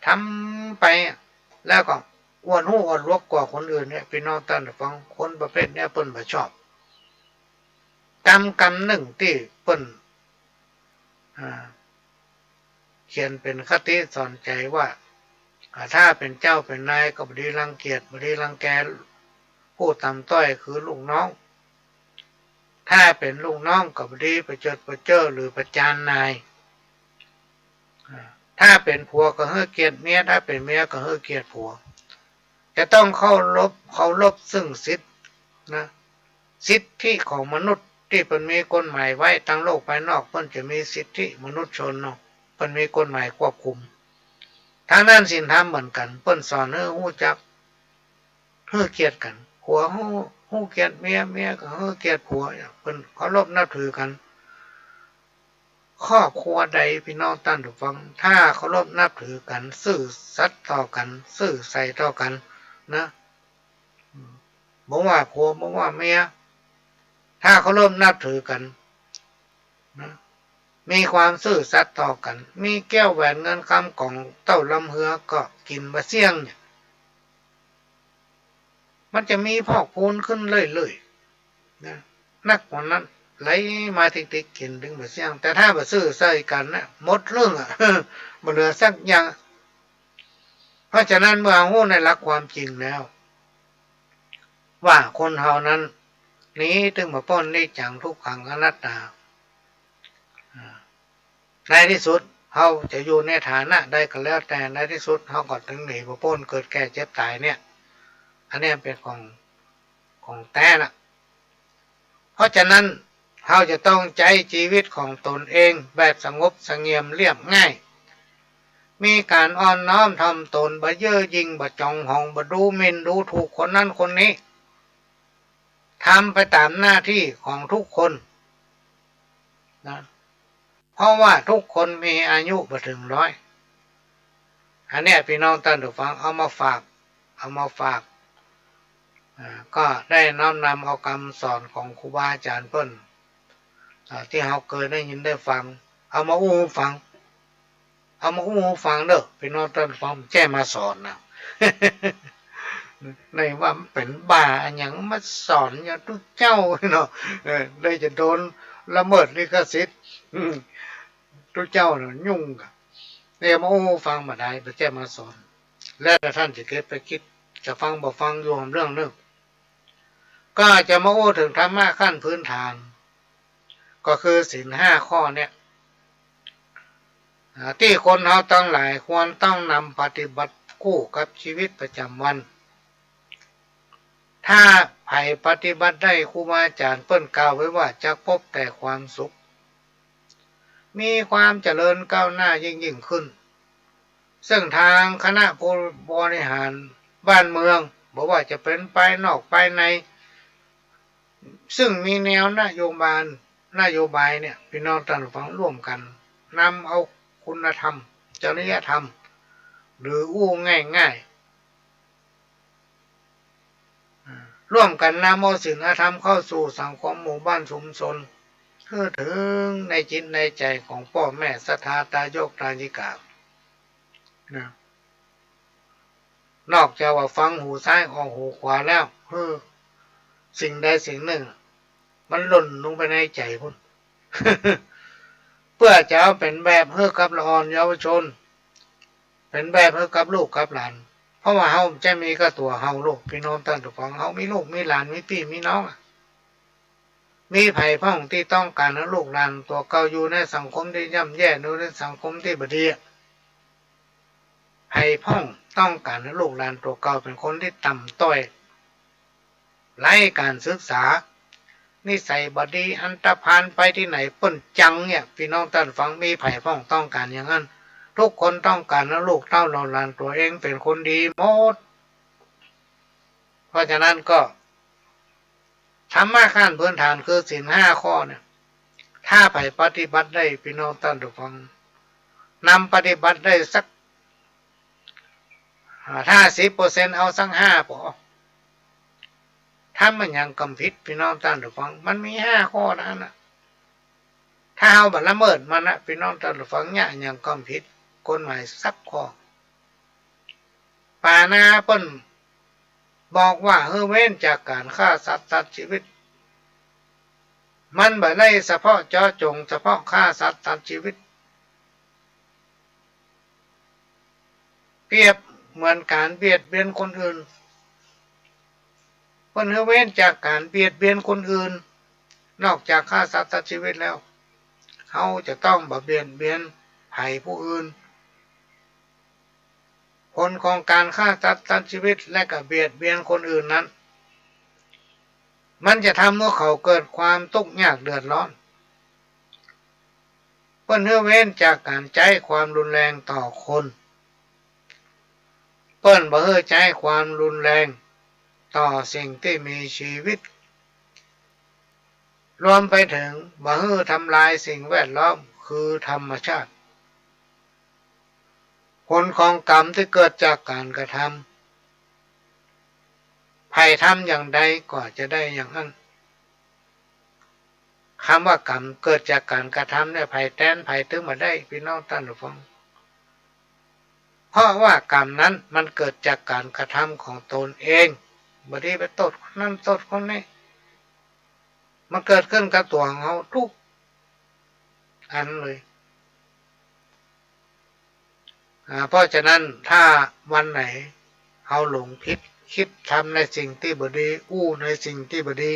ทำไปแล้วก็อ้วนหู้อ้วนลวกกว่าคนอื่นเนี่ยพี่น้องท่านฟังคนประเภทนี้เปิ้นบ่ชอบกรรมหนึ่งที่เปิ้นเขียนเป็นคติสอนใจว่าถ้าเป็นเจ้าเป็นนายก็บ่ดีรังเกียจบ่ดีรังแกผู้ต่ำต้อยคือลูกน้องถ้าเป็นลูกน้องก็บ่ดีประเจิดประเจ้อหรือประจานนายถ้าเป็นผัวก็ให้เกียรติเมียถ้าเป็นเมียก็ให้เกียรติผัวจะต้องเคารพซึ่งสิทธินะสิทธิของมนุษย์ที่เป็นมีกฎหมายไว้ทั้งโลกภายนอกเพิ่นจะมีสิทธิมนุษยชนเนาะเพิ่นมีกฎหมายควบคุมทางด้านศีลธรรมเหมือนกันเพิ่นสอนให้ฮู้จักให้เกียรติกันผัวฮู้เกียรติเมียก็ให้เกียรติผัวเพิ่นเคารพนับถือกันครอบครัวใดพี่น้องท่านผู้ฟังถ้าเคารพนับถือกันซื่อสัตย์ต่อกันซื่อใส่ต่อกันนะบ่ว่าผัวบ่ว่าเมียถ้าเคารพนับถือกันนะมีความซื่อสัตย์ต่อกันมีแก้วแหวนเงินคำของเต้าลำเฮือก็กินบะเสี่ยงเนี่ยมันจะมีพอกพูนขึ้นเรื่อยๆนะนักกว่านั้น ไหลมาติ๊กๆกินถึงบ่เสี่ยงแต่ถ้าบ่ซื้อใส่กันนะหมดเรื่องอ่ะ บ่เหลือสักอย่างเพราะฉะนั้นเมื่อรู้ในหลักความจริงแล้วว่าคนเฮานั้นนี้ถึงมาพ้นได้จังทุกขังอนัตตาในที่สุดเฮาจะอยู่ในฐานะใดก็แล้วแต่ในที่สุดเฮาก็ถึงหนีมาพ้นเกิดแก่เจ็บตายเนี่ยอันนี้เป็นของแต่ละเพราะฉะนั้นเฮาจะต้องใจชีวิตของตนเองแบบสงบเสงี่ยมเรียบง่ายมีการอ่อนน้อมทำตนบ่เย่อหยิ่งบ่จองหองบ่ดูหมิ่นดูถูกคนนั้นคนนี้ทำไปตามหน้าที่ของทุกคนนะเพราะว่าทุกคนมีอายุบ่ถึงร้อยอันนี้พี่น้องท่านผู้ฟังเอามาฝากก็ได้น้อมนำเอาคำสอนของครูบาอาจารย์เพิ่นที่เราเคยได้ยินได้ฟังเอามาอู้ฟังเด้อพี่น้องท่านผู้ฟังแจ้มาสอนนะ ในว่ามันเป็นบ้าอันอย่างมาสอนอย่างทุกเจ้าเนาะได้จะโดนละเมิดลิขสิทธิ์ทุกเจ้าเนี่ยยุ่งกับเนี่ยมาอู้ฟังมาได้ไปแจ้มาสอนแล้วท่านจะเก็บไปคิดจะฟังบ่ฟังอยู่เรื่องนึงก็จะมาอู้ถึงธรรมะขั้นพื้นฐานก็คือศีล5 ข้อเนี่ยที่คนเราตั้งหลายควรต้องนำปฏิบัติคู่กับชีวิตประจำวันถ้าไผ่ปฏิบัติได้ครูบาอาจารย์เปิ้นกล่าวไว้ว่าจะพบแต่ความสุขมีความเจริญก้าวหน้ายิ่งขึ้นซึ่งทางคณะผู้บริหารบ้านเมืองบอกว่าจะเป็นไปนอกไปในซึ่งมีแนวนโยบายเนี่ยพี่น้องท่านฟังร่วมกันนำเอาคุณธรรมจริยธรรมหรืออู้ง่ายร่วมกันนำเอาศีลธรรมเข้าสู่สังคมหมู่บ้านชุมชนเพื่อถึงในจิตในใจของพ่อแม่ศรัทธาตายกตายิกานะนอกจากว่าฟังหูซ้ายออกหูขวาแล้วสิ่งใดสิ่งหนึ่งมันหล่นลงไปในใจพุ่น เพื่อจะเอาเป็นแบบให้กับละอ่อนเยาวชนเป็นแบบให้กับลูกกับหลานเพราะว่าเฮาจะมีก็ตัวเฮาลูกพี่น้องท่านทุกคนเฮามีลูกมีหลานมีพี่มีน้องมีไผ่พ่องที่ต้องการให้ลูกหลานตัวเก่าอยู่ในสังคมที่ย่ำแย่อยู่ในสังคมที่บดีไผ่พ่องต้องการให้ลูกหลานตัวเก่าเป็นคนที่ต่ำต้อยไร้การศึกษานิสัยบดีอันตรพานไปที่ไหนป้นจังเนี่ยพี่น้องท่านฟังมีไผ่พ่องต้องการอย่างนั้นทุกคนต้องการให้ลูกเต้าหลานตัวเองเป็นคนดีหมดเพราะฉะนั้นก็ธรรมะขั้นพื้นฐานคือศีล5 ข้อเนี่ยถ้าไผ่ปฏิบัติได้พี่น้องท่านทุกฟังนำปฏิบัติได้สักถ้า10%เอาสัก5พอถ้ามันยังกำผิดพี่น้องท่านทุกฟังมันมี5 ข้อนั้นนะถ้าเอาบัตรละเมิดมันนะพี่น้องท่านทุกฟังเนี่ยยังกำผิดกฎหมายสักข้อปานาเปิ้นบอกว่าเว้นจากการฆ่าสัตว์ตัดชีวิตมันบ่ได้เฉพาะเจาะจงเฉพาะฆ่าสัตว์ตัดชีวิตเปรียบเหมือนการเบียดเบียนคนอื่นเพิ่นเว้นจากการเบียดเบียนคนอื่นนอกจากฆ่าสัตว์ตัดชีวิตแล้วเขาจะต้องบ่เบียดเบียนให้ผู้อื่นผลของการฆ่าสัตว์ตัดชีวิตและก็เบียดเบียนคนอื่นนั้นมันจะทำให้เขาเกิดความทุกข์ยากเดือดร้อนเพิ่นเว้นจากการใช้ความรุนแรงต่อคนเพิ่นบ่ให้ใช้ความรุนแรงต่อสิ่งที่มีชีวิตรวมไปถึงบ่ให้ทำลายสิ่งแวดล้อมคือธรรมชาติผลของกรรมที่เกิดจากการกระทำไผ่ทำอย่างใดก็จะได้อย่างนั้นคำว่ากรรมเกิดจากการกระทำเนี่ยไผ่แต้นไผ่ถึงมาได้พี่น้องท่านผู้ฟังเพราะว่ากรรมนั้นมันเกิดจากการกระทำของตนเองบ่ได้ไปโทษคนนั้นโทษคนนี้ มันเกิดขึ้นกับตัวของเขาทุกอันเลยเพราะฉะนั้นถ้าวันไหนเขาหลงผิดคิดทำในสิ่งที่บดีอู้ในสิ่งที่บดี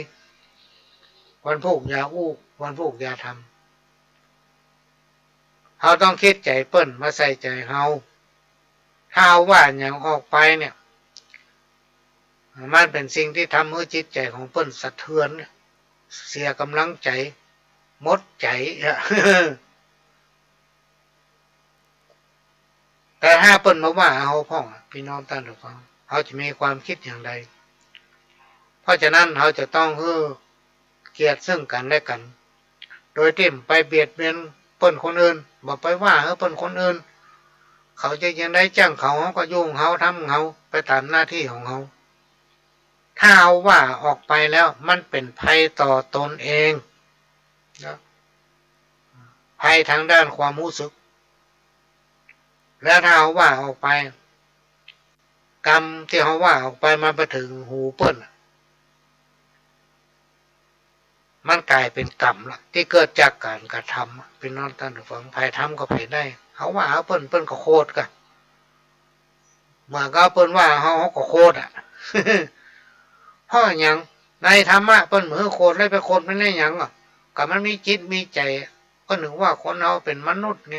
วันพวกอย่าอู้วันพวกอย่าทำเขาต้องคิดใจเปิ้นมาใส่ใจเขาถ้าว่าอย่างออกไปเนี่ยมันเป็นสิ่งที่ทำให้จิตใจของเปิ้นสะเทือนเสียกำลังใจหมดใจแต่ถ้าเปิ้นมาว่าเขาพ่องพี่น้องท่านผู้ฟังเขาจะมีความคิดอย่างไรเพราะฉะนั้นเขาจะต้องเกียรติซึ่งกันและกัน โดยที่ไปเบียดเบียนเปิ้นคนอื่นบอกไปว่าเปิ้นคนอื่นเขาจะยังได้จ้างเขาก็ยุ่งเขาทำเขาไปตามหน้าที่ของเขาถ้าเอาว่าออกไปแล้วมันเป็นภัยต่อตนเองนะภัยทางด้านความรู้สึกแล้วถ้าเอาว่าออกไปกรรมที่เขาว่าออกไปมันไปถึงหูเปิ้นมันกลายเป็นกรรมละที่เกิดจากการกระทำเป็นน้องท่านผู้ฟังภัยทำก็ภัยได้เขาว่าเปิ้นก็โคตรกันเมื่อก็เปิ้นว่าเขาก็โคตรเพราะอย่างในธรรมะเปิ้นเหมือนโคตรเลยไปโคตรไม่ได้อย่างก็มันมีจิตมีใจก็นึกว่าคนเราเป็นมนุษย์ไง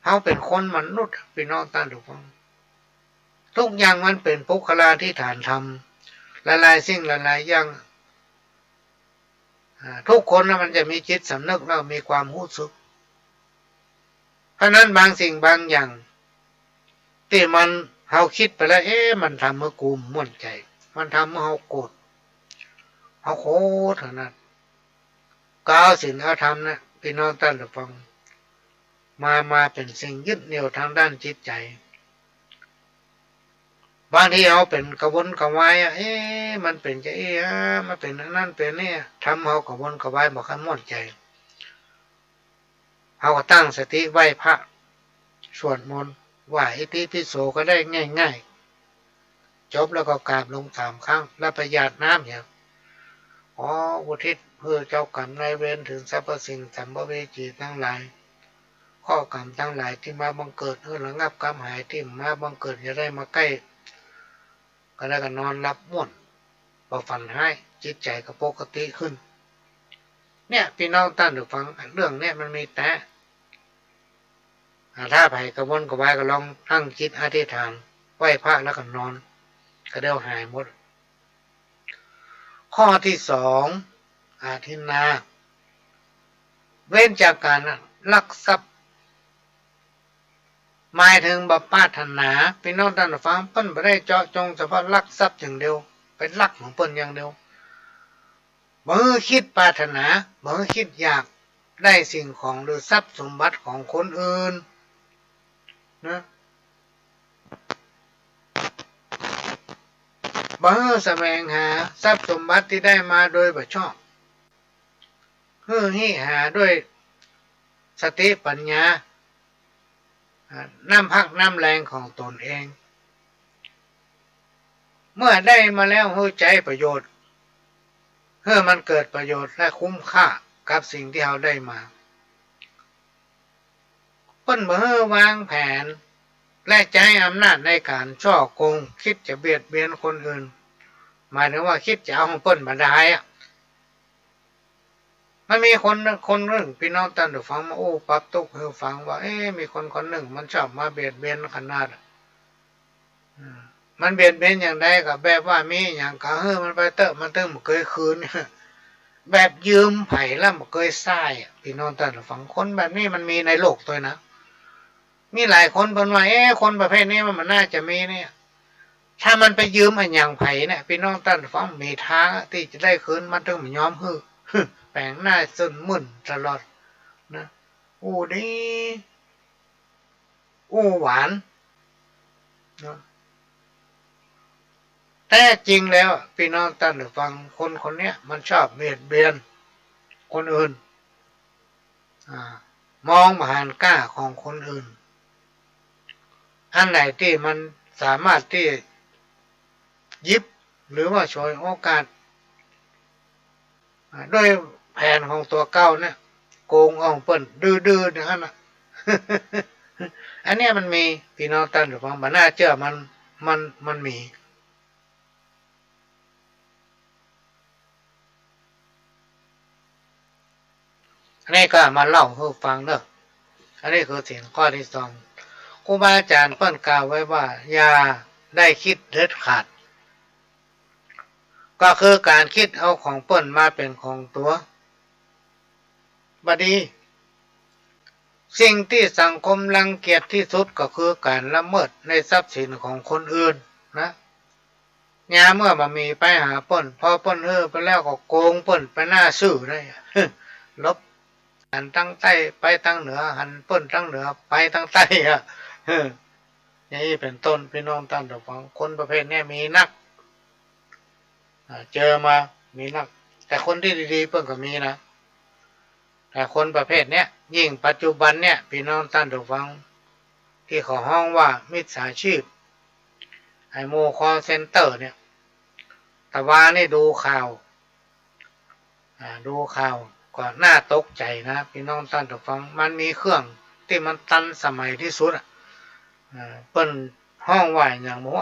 เขาเป็นคนมนุษย์พี่น้องท่านผู้ฟังทุกอย่างมันเป็นปุคลาธิฐานธรรมหลายๆสิ่งหลายๆอย่างทุกคนมันจะมีจิตสำนึกแล้วมีความรู้สึกเพราะนั้นบางสิ่งบางอย่างที่มันเขาคิดไปแล้วมันทำเมื่อกูม่วนใจมันทำเมื่อเขาโกรธเขาโคตรขนาดก้าวศีลธรรมนะพี่น้องท่านผู้ฟังมาเป็นสิ่งยึดเหนี่ยวทางด้านจิตใจบางทีเขาเป็นกระวนกระวายมันเป็นจะมันเป็นนั่นเป็นนี่ทำเขากระวนกระวายบอกให้ม่วนใจเขาก็ตั้งสติไหว้พระสวดมนต์ไหว้อิติปิโสก็ได้ง่ายๆจบแล้วก็กราบลง3 ครั้งแล้วประหยัดน้ำอย่างอุทิศเพื่อเจ้ากรรมนายเวรถึงสรรพสิ่งสัมภเวสีทั้งหลายข้อกรรมทั้งหลายที่มาบังเกิดระงับกรรมหายที่มาบังเกิดจะได้มาใกล้ก็ได้ก็นอนรับม่วนพอฝันให้จิตใจก็ปกติขึ้นเนี่ยพี่น้องท่านผู้ฟังเรื่องเนี่ยมันมีแต่ถ้าไผ่กระวนกระวายก็ลองตั้งจิตอธิษฐานไหว้พระแล้วก็นอนก็เดี๋ยวหายหมดข้อที่2อาทินนาเว้นจากการลักทรัพย์หมายถึงบัพพาธนาพี่น้องท่านผู้ฟังเปิ้นไม่ได้เจาะจงเฉพาะลักทรัพย์อย่างเดียวเป็นลักของเปิ้นอย่างเดียวบ่คิดปรารถนาบ่คิดอยากได้สิ่งของหรือทรัพย์สมบัติของคนอื่นนะบ่แสวงหาทรัพย์สมบัติที่ได้มาโดยบ่ชอบให้หาด้วยสติปัญญาน้ำพักน้ำแรงของตนเองเมื่อได้มาแล้วเข้าใจประโยชน์เพื่อมันเกิดประโยชน์และคุ้มค่ากับสิ่งที่เราได้มาเปิ้นบ่วางแผนและใช้อำนาจในการช่อโกงคิดจะเบียดเบียนคนอื่นหมายถึงว่าคิดจะเอาของเปิ้นมาได้มันมีคนหนึ่งพี่น้องท่านผู้ฟังมาปรับตุกให้ฟังว่ามีคนหนึ่งมันชอบมาเบียดเบียนขนาดมันเบียดเบียนอย่างใดก็แบบว่ามีอย่างก็มันไปเตอะมันตึ้งมันเคยคืนแบบยืมไผ่แล้วมันเคยใส่พี่น้องท่านผู้ฟังคนแบบนี้มันมีในโลกตัวนะมีหลายคนเพิ่นว่าคนประเภทนี้มันน่าจะมีเนี่ยถ้ามันไปยืมอันอย่างไผ่เนี่ยพี่น้องท่านผู้ฟังมีทางที่จะได้คืนมันถึงมันยอมแปลงหน้าซึนมึนตลอดนะดีหวานนะแต่จริงแล้วพี่น้องท่านผู้ฟังคนเนี้ยมันชอบเบียดเบียนคนอื่นมองมหานกล้าของคนอื่นอันไหนที่มันสามารถที่ยิบหรือว่าช่วยโอกาส ด้วยแผนของตัวเก้าเนี่ยโกงเอาเปิ้นดื้อๆอย่างนั้นนะ อันเนี้ยมันมีพี่น้องท่านผู้ฟังมันน่าเชื่อมันมีอันนี้ก็มาเล่าให้ฟังเนอะอันนี้คือสิ่งข้อที่สองครูบาอาจารย์เปิ้นกล่าวไว้ว่าอย่าได้คิดเด็ดขาดก็คือการคิดเอาของเปิ้นมาเป็นของตัวบดีสิ่งที่สังคมรังเกียจที่สุดก็คือการละเมิดในทรัพย์สินของคนอื่นนะยาเมื่อมามีไปหาเปิ้นพอเปิ้นไปแล้วก็โกงเปิ้นไปหน้าซื่อได้ ลบหันตั้งใต้ไปตั้งเหนือหันเปิ้นตั้งเหนือไปตั้งใต้อ่ะอย่างนี้เป็นต้นพี่น้องท่านผู้ฟังคนประเภทนี้มีนักเจอมามีนักแต่คนที่ดีๆเปิ้นก็มีนะแต่คนประเภทเนี้ยยิ่งปัจจุบันเนี่ยพี่น้องท่านผู้ฟังที่เขาห้องว่ามิจฉาชีพไอโมคอลเซ็นเตอร์เนี่ยแต่ว่านี่ดูข่าวก็น่าตกใจนะพี่น้องท่านผู้ฟังมันมีเครื่องที่มันทันสมัยที่สุดเปิ้นห้องว่าอย่างมั่ว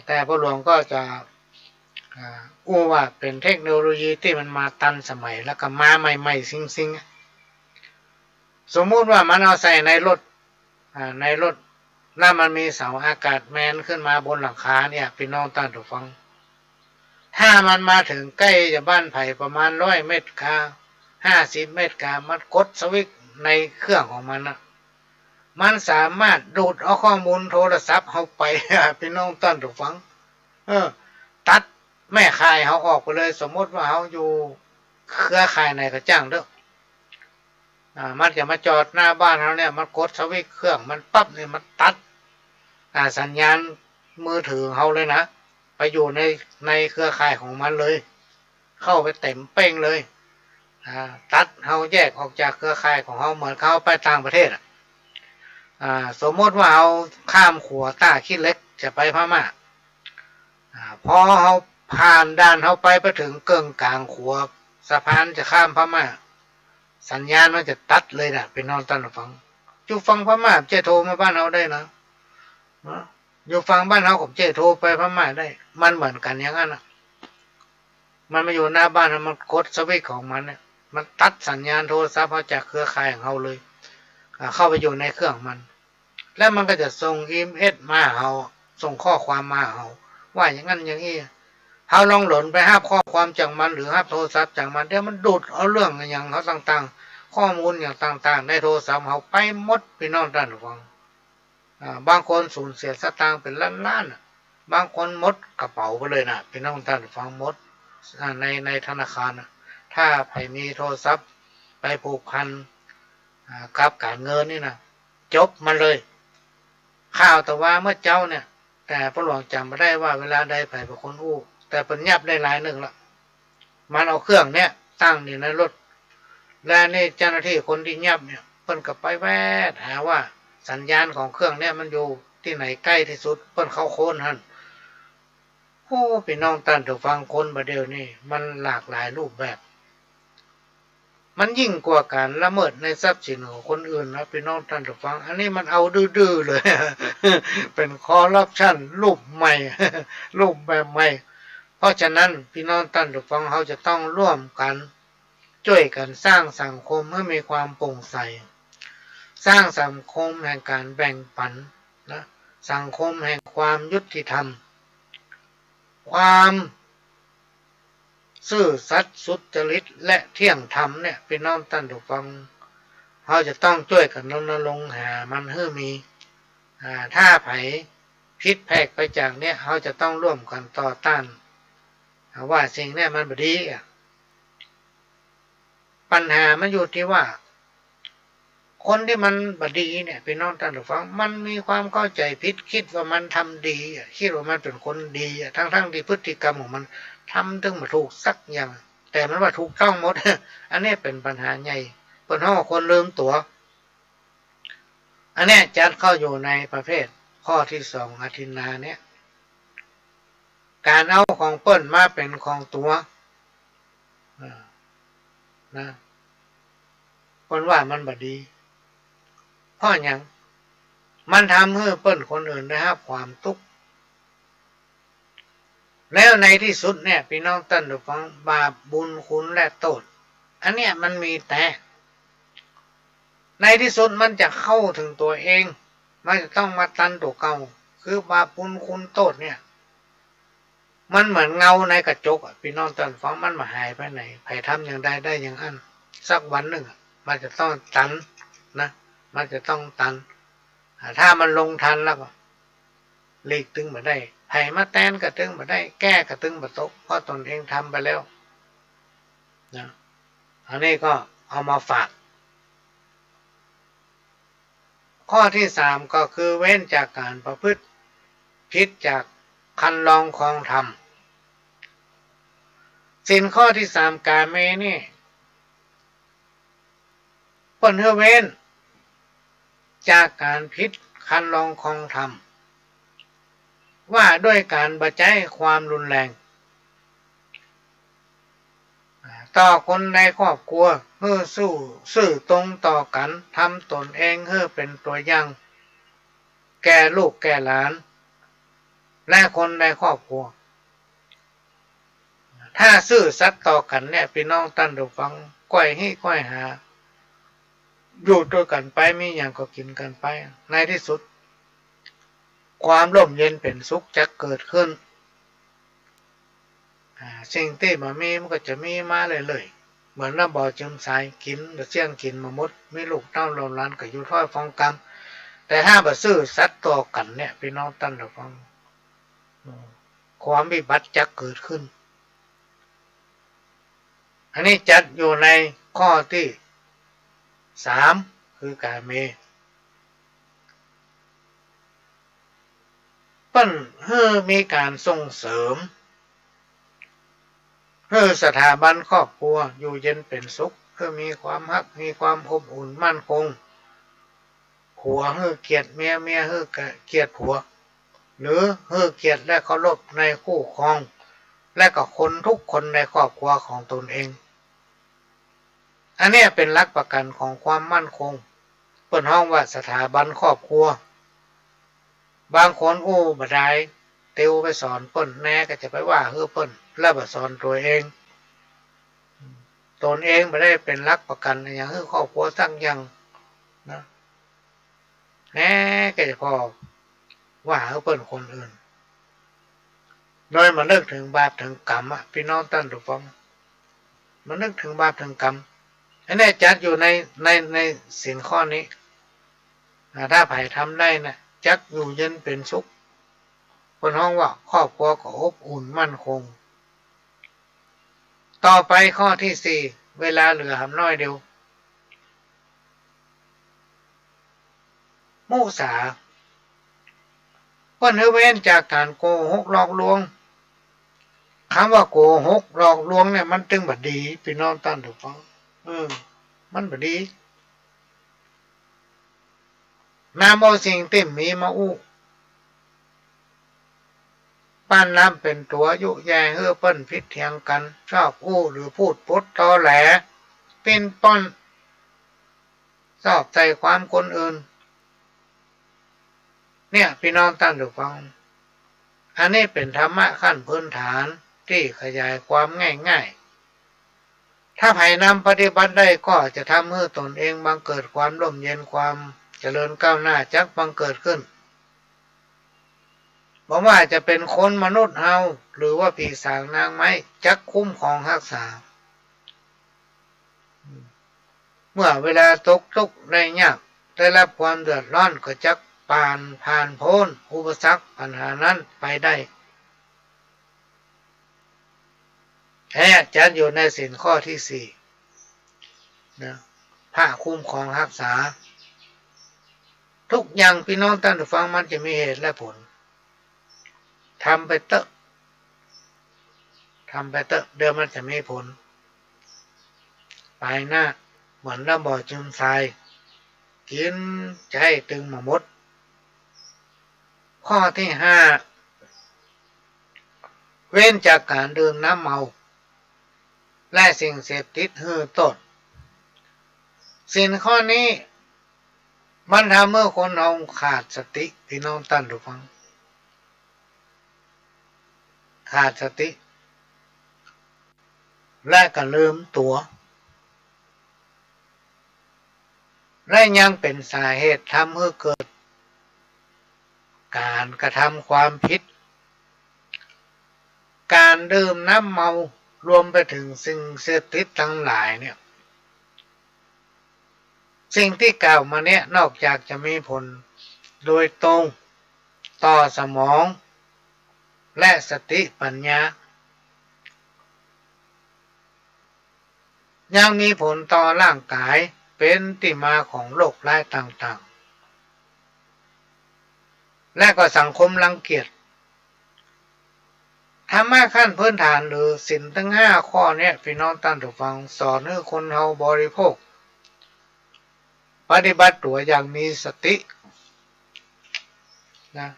แต่พระหลวงก็จะอู้ว่าเป็นเทคโนโลยีที่มันมาทันสมัยแล้วก็มาใหม่ๆซิงๆสมมุติว่ามันเอาใส่ในรถแล้วมันมีเสาอากาศแมนขึ้นมาบนหลังคาเนี่ยพี่น้องท่านผู้ฟังถ้ามันมาถึงใกล้จะบ้านไผ่ประมาณ100 เมตรกา50 เมตรกามันกดสวิตช์ในเครื่องของมันนะมันสามารถดูดเอาข้อมูลโทรศัพท์เขาไปพี่น้องท่านผู้ฟังตัดแม่ข่ายเขาออกไปเลยสมมติว่าเขาอยู่เครือข่ายไหนก็จ้างเด้อมันจะมาจอดหน้าบ้านเขาเนี่ยมันกดสวิตช์เครื่องมันปั๊บเนี่ยมันตัดสัญญาณมือถือเขาเลยนะไปอยู่ในเครือข่ายของมันเลยเข้าไปเต็มเป้งเลยตัดเขาแยกออกจากเครือข่ายของเขาเหมือนเขาไปต่างประเทศสมมติว่าเขาข้ามขัวต้าขี้เล็กจะไปพม่าพอเขาผ่านด่านเขาไปถึงเกิงกลางขัวสะพานจะข้ามพม่าสัญญาณมันจะตัดเลยนะเป็นนอนตันฟังอยู่ฟังพม่าเจโทรมาบ้านเขาได้นะอยู่ฟังบ้านเขาผมเจโทรไปพม่าได้มันเหมือนกันอย่างนั้นนะมันมาอยู่หน้าบ้านมันกดสวิตช์ของมันเนี่ยมันตัดสัญญาณโทรศัพท์เขาจากเครือข่ายของเขาเลยเข้าไปอยู่ในเครื่องมันแล้วมันก็จะส่งอีเมลมาเขาส่งข้อความมาเขาว่าอย่างนั้นอย่างนี้เขาลองหล่นไปห้าข้อความจากมันหรือห้าโทรศัพท์จากมันเดี๋ยวมันดูดเอาเรื่องอย่างเขาต่างๆข้อมูลอย่างต่างๆในโทรศัพท์เขาไปหมดพี่น้องท่านผู้ฟังบางคนสูญเสียสตางค์เป็นล้านๆบางคนหมดกระเป๋าไปเลยนะพี่น้องท่านผู้ฟังหมดในธนาคารถ้าใครมีโทรศัพท์ไปผูกพันกับการเงินนี่นะจบมันเลยข่าวแต่ว่าเมื่อเจ้าเนี่ยแต่พระหลวงจำไม่ได้ว่าเวลาใดไผ่เป็นคนอู้แต่เป็นยับได้หลายหนึ่งละมันเอาเครื่องเนี่ยตั้งอยู่ในรถและนี่เจ้าหน้าที่คนที่ยับเนี่ยเพิ่นกับไปแวดหาว่าสัญญาณของเครื่องเนี่ยมันอยู่ที่ไหนใกล้ที่สุดเพิ่นเข้าโค่นหันโอ้พี่น้องท่านผู้ฟังคนประเดี๋ยวนี้มันหลากหลายรูปแบบมันยิ่งกว่าการละเมิดในทรัพย์สินของคนอื่นนะพี่น้องท่านผู้ฟังอันนี้มันเอาดื้อๆเลย เป็นคอร์รัปชันรูปใหม่ รูปแบบใหม่เพราะฉะนั้นพี่น้องท่านผู้ฟังเขาจะต้องร่วมกันช่วยกันสร้างสังคมให้มีความโปร่งใสสร้างสังคมแห่งการแบ่งปันนะสังคมแห่งความยุติธรรมความซื่อสัตย์สุจริตและเที่ยงธรรมเนี่ยพี่น้องท่านผู้ฟังเขาจะต้องช่วยกันรณรงค์หามันให้มีถ้าไผผิดแผกไปจากเนี่ยเขาจะต้องร่วมกันต่อต้านว่าสิ่งนี้มันไม่ดีปัญหามันอยู่ที่ว่าคนที่มันบดีเนี่ยพี่น้องท่านผู้ฟังมันมีความเข้าใจผิดคิดว่ามันทำดีคิดว่ามันเป็นคนดีทั้งที่พฤติกรรมของมันทำถึงมาถูกสักอย่างแต่มันว่าถูกต้องหมด อันนี้เป็นปัญหาใหญ่เป็นห้องคนลืมตัวอันนี้จัดเข้าอยู่ในประเภทข้อที่สองอธินาเนี่ยการเอาของเปิ้นมาเป็นของตัว นะคนว่ามันบดีเพราะอย่างมันทำให้เปิ้นคนอื่นได้รับความทุกข์แล้วในที่สุดเนี่ยพี่น้องท่านผู้ฟังบาปบุญคุณและโทษอันเนี้ยมันมีแต่ในที่สุดมันจะเข้าถึงตัวเองมันจะต้องมาตันตัวเก่าคือบาปบุญคุณโทษเนี่ยมันเหมือนเงาในกระจกพี่น้องท่านฟังมันมาหายไปไหนใครทำอย่างใดได้อย่างนั้นสักวันหนึ่งมันจะต้องตันนะมันจะต้องตันถ้ามันลงทันแล้วก็หลีกตึงมาได้ไผ่มาแตนกระตึงมาได้แก้กระตึงมาตกเพราะตนเองทำไปแล้วนะอันนี้ก็เอามาฝากข้อที่สามก็คือเว้นจากการประพฤติผิดจากคันลองครองธรรมสินข้อที่สามกาเมนี่เปิ้นเว้นจากการผิดคันลองครองธรรมว่าด้วยการบัจจัยความรุนแรงต่อคนในครอบครัวเพื่อซื่อตรงต่อกันทำตนเองเพื่อเป็นตัวอย่างแก่ลูกแก่หลานและคนในครอบครัวถ้าซื่อสัตย์ต่อกันเนี่ยพี่น้องท่านผู้ฟังก้อยให้ก้อยหาอยู่ด้วยกันไปมีอย่างก็กินกันไปในที่สุดความร่มเย็นเป็นสุขจะเกิดขึ้นสิ่งที่มามีมันก็จะมีมาเลยเหมือนน้ำบ่อจึมสายกินเสี่ยงกินมาหมดมีลูกเต้าเราล้านก็อยู่ถ้อยฟองกรรมแต่ถ้าบ่ซื่อสัตย์ต่อกันเนี่ยพี่น้องท่านผู้ฟังความวิบัติจะเกิดขึ้นอันนี้จัดอยู่ในข้อที่สามคือกาเมเปิ้นให้มีการส่งเสริมให้สถาบันครอบครัวอยู่เย็นเป็นสุขให้มีความรักมีความอบอุ่นมั่นคงผัวให้เกียรติเมียเมียให้เกียรติผัวหรือให้เกียรติและเคารพในคู่ครองและก็คนทุกคนในครอบครัวของตนเองอันนี้เป็นหลักประกันของความมั่นคงเปิ้นฮ้องว่าสถาบันครอบครัวบางคนบ่ได้ติวไปสอนเปิ้นแน่ก็จะไปว่าเปิ้นแล้วบ่สอนตัวเองตนเองบ่ได้เป็นหลักประกันอย่างครอบครัวสักอย่างนะแน่ก็จะพอว่าเปิ้นคนอื่นโดยมานึกถึงบาปถึงกรรมพี่น้องท่านผู้ฟังมานึกถึงบาปถึงกรรมอันนี้จัดอยู่ในศีลข้อนี้ถ้าไผ่ทำได้นะจักอยู่เย็นเป็นสุขคนฮ้องว่าครอบครัวก็อบอุ่นมั่นคงต่อไปข้อที่สี่เวลาเหลือหำน้อยเดียวมุสาเปิ้นให้เว้นจากการโกหกหลอกลวงคำว่าโกหกหลอกลวงเนี่ยมันตึงบ่ดีพี่น้องท่านผู้ฟังมันบ่ดีนำเอาสิ่งที่มีมาปั้นน้ำเป็นตัวยุแย่เฮือเปิ้นพิษเถียงกันชอบหรือพูดปดตอแหลเป็นป้อนชอบใจความคนอื่นเนี่ยพี่น้องท่านผู้ฟังอันนี้เป็นธรรมะขั้นพื้นฐานที่ขยายความง่ายๆถ้าไผ่นำปฏิบัติได้ก็จะทำให้ตนเองบังเกิดความร่มเย็นความเจริญก้าวหน้าจักบังเกิดขึ้นบอกว่าจะเป็นคนมนุษย์เฮาหรือว่าผีสางนางไม้จักคุ้มของรักษาเมื่อเวลาตกทุกข์ได้ยากได้รับความเดือดร้อนก็จักผ่านพ้นอุปสรรคปัญหานั้นไปได้จัดอยู่ในศีลข้อที่สี่นะพระคุ้มครองรักษาทุกอย่างพี่น้องท่านผู้ฟังมันจะมีเหตุและผลทำไปเถอะเดี๋ยวมันจะมีผลไปหน้าเหมือนน้ำบ่อจุ่มทรายกินจะให้ตึงมาหมดข้อที่ห้าเว้นจากการดื่มน้ำเมา และสิ่งเสพติดหือต้นสิ่งข้อนี้มันทำเมื่อคนเราขาดสติพี่น้องตั้นทุกฟังขาดสติและก็ลืมตัวและยังเป็นสาเหตุทำให้เกิดการกระทำความผิดการดื่มน้ำเมารวมไปถึงสิ่งเสพติดทั้งหลายเนี่ยสิ่งที่กล่าวมาเนี่ยนอกจากจะมีผลโดยตรงต่อสมองและสติปัญญายังมีผลต่อร่างกายเป็นที่มาของโรคร้ายต่างๆและก็สังคมรังเกียจธรรมะขั้นพื้นฐานหรือศีลทั้ง5ข้อเนี่ยพี่น้องท่านผู้ฟังสอนให้คนเฮาบริโภคปฏิบัติตัวอย่างมีสตินะ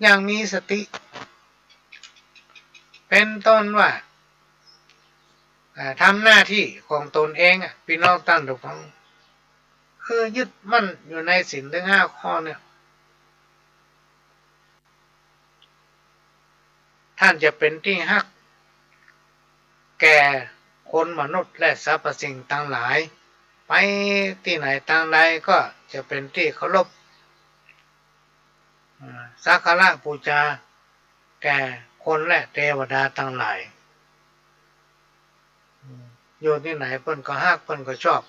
อย่างมีสติเป็นต้นว่าทำหน้าที่ของตนเองพี่น้องท่านผู้ฟังคือยึดมั่นอยู่ในศีลทั้ง5ข้อเนี่ยท่านจะเป็นที่ฮักแก่คนมนุษย์และสรรพสิ่งทั้งหลายไปที่ไหนทางใดก็จะเป็นที่เคารพสักการะบูชาแก่คนและเทวดาทั้งหลายอยู่ที่ไหนเพิ่นก็ฮักเพิ่นก็ชอบ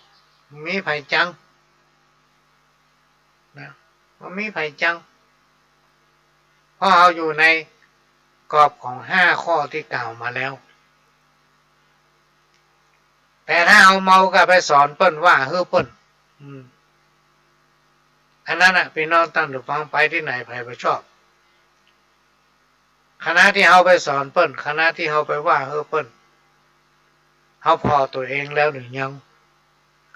มีไผจังนะว่ามีไผจังเพราะเราอยู่ในกรอบของ5ข้อที่กล่าวมาแล้วแต่ถ้าเอาเมาก็ไปสอนเปิ้นว่าเฮ้อเปิ้นอันนั้นพี่น้องตั้งหรือฟังไปที่ไหนไผไปชอบคณะที่เฮาไปสอนเปิ้นคณะที่เฮาไปว่าเฮ้อเปิ้นเฮาพอตัวเองแล้วหรือยัง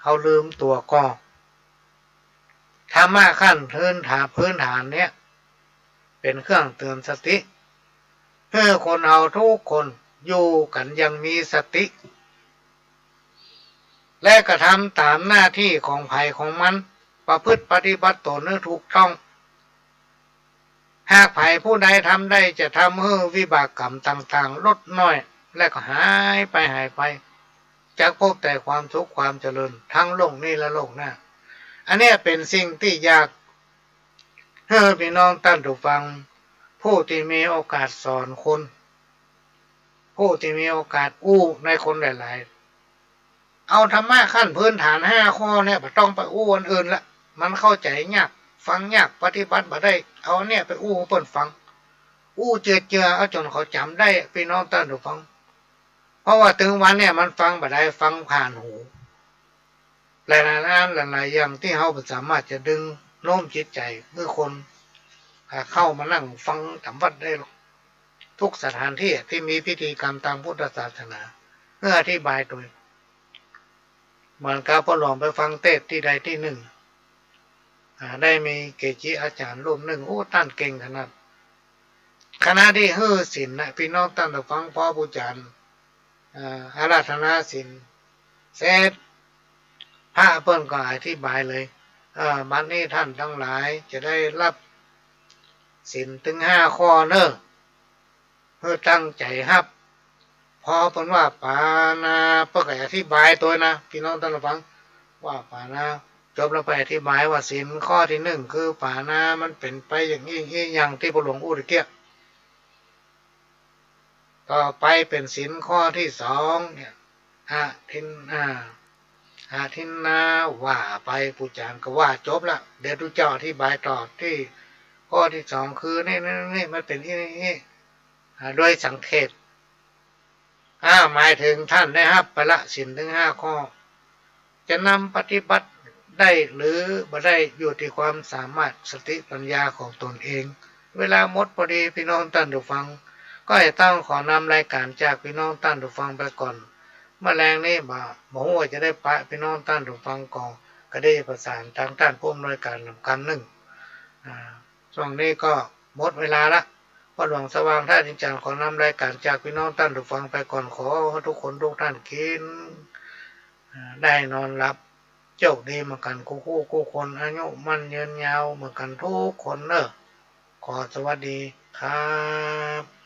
เขาลืมตัวก็ธรรมะขั้นพื้นฐานเนี้ยเป็นเครื่องเตือนสติเพื่อคนเอาทุกคนอยู่กันยังมีสติและกระทำตามหน้าที่ของภัยของมันประพฤติปฏิบัติตนให้ถูกต้องหากภัยผู้ใดทำได้จะทำให้วิบากกรรมต่างๆลดน้อยและก็หายไปจากพบแต่ความสุขความเจริญทั้งโลกนี้และโลกหน้าอันนี้เป็นสิ่งที่อยากให้พี่น้องท่านผู้ฟังผู้ที่มีโอกาสสอนคนผู้ที่มีโอกาสอู้ในคนหลายๆเอาธรรมะขั้นพื้นฐาน5ข้อเนี่ยไม่ต้องไปอู้อันอื่นละมันเข้าใจยากฟังยากปฏิบัติบ่ได้เอาเนี่ยไปอู้เพิ่นฟังอู้เจือเอาจนเขาจำได้พี่น้องท่านผู้ฟังเพราะว่าถึงวันเนี่ยมันฟังบ่ได้ฟังผ่านหูหลายอย่างที่เฮาบ่สามารถจะดึงโน้มจิตใจเมื่อคนเข้ามานั่งฟังธรรมวัดได้หรอกทุกสถานที่ที่มีพิธีกรรมตามพุทธศาสนาเพื่ออธิบายโดยเหมือนกับพอลองไปฟังเทศที่ใดที่หนึ่งได้มีเกจิอาจารย์รูปหนึ่งท่านเก่งขนาดคณะที่ฮือศีลนะพี่น้องท่านผู้ฟังพอบูชาอาราธนาศีลเสร็จพระเพิ่นก็อธิบายเลยบัดนี้ท่านทั้งหลายจะได้รับศีลถึง5ข้อเนอะเพื่อตั้งใจรับพอเพิ่นว่าปานาเพิ่นก็อธิบายตัวนะพี่น้องท่านผู้ฟังว่าปานาจบแล้วไปอธิบายว่าศีลข้อที่1คือปานามันเป็นไปอย่างนี้อย่างที่พระหลวงพูดเมื่อกี้ต่อไปเป็นศีลข้อที่2เนี่ยอาทินนาว่าไปผู้จารย์ก็ว่าจบละเดี๋ยวดูเจ้าอธิบายต่อที่ข้อที่2คือนี่มันเป็นนี่โดยสังเขปหมายถึงท่านได้รับไปละศีลถึง5ข้อจะนำปฏิบัติได้หรือบ่ได้อยู่ที่ความสามารถสติปัญญาของตนเองเวลาหมดพอดีพี่น้องท่านผู้ฟังก็จะต้องขอนำรายการจากพี่น้องท่านผู้ฟังไปก่อนเมื่อแรงนี้บ่ว่าจะได้ปะพี่น้องท่านผู้ฟังก่อนก็ได้ประสานทางด้านผู้อำนวยการนำกันหนึ่งช่วงนี้ก็หมดเวลาละ พอหลวงสว่างท่านอาจารย์ขอนำรายการจากพี่น้องท่านผู้ฟังไปก่อนขอให้ทุกคนทุกท่านกินได้นอนหลับโชคดีเหมือนกันคู่คนอายุมันยืนยาวเหมือนกันทุกคนเนอะขอสวัสดีครับ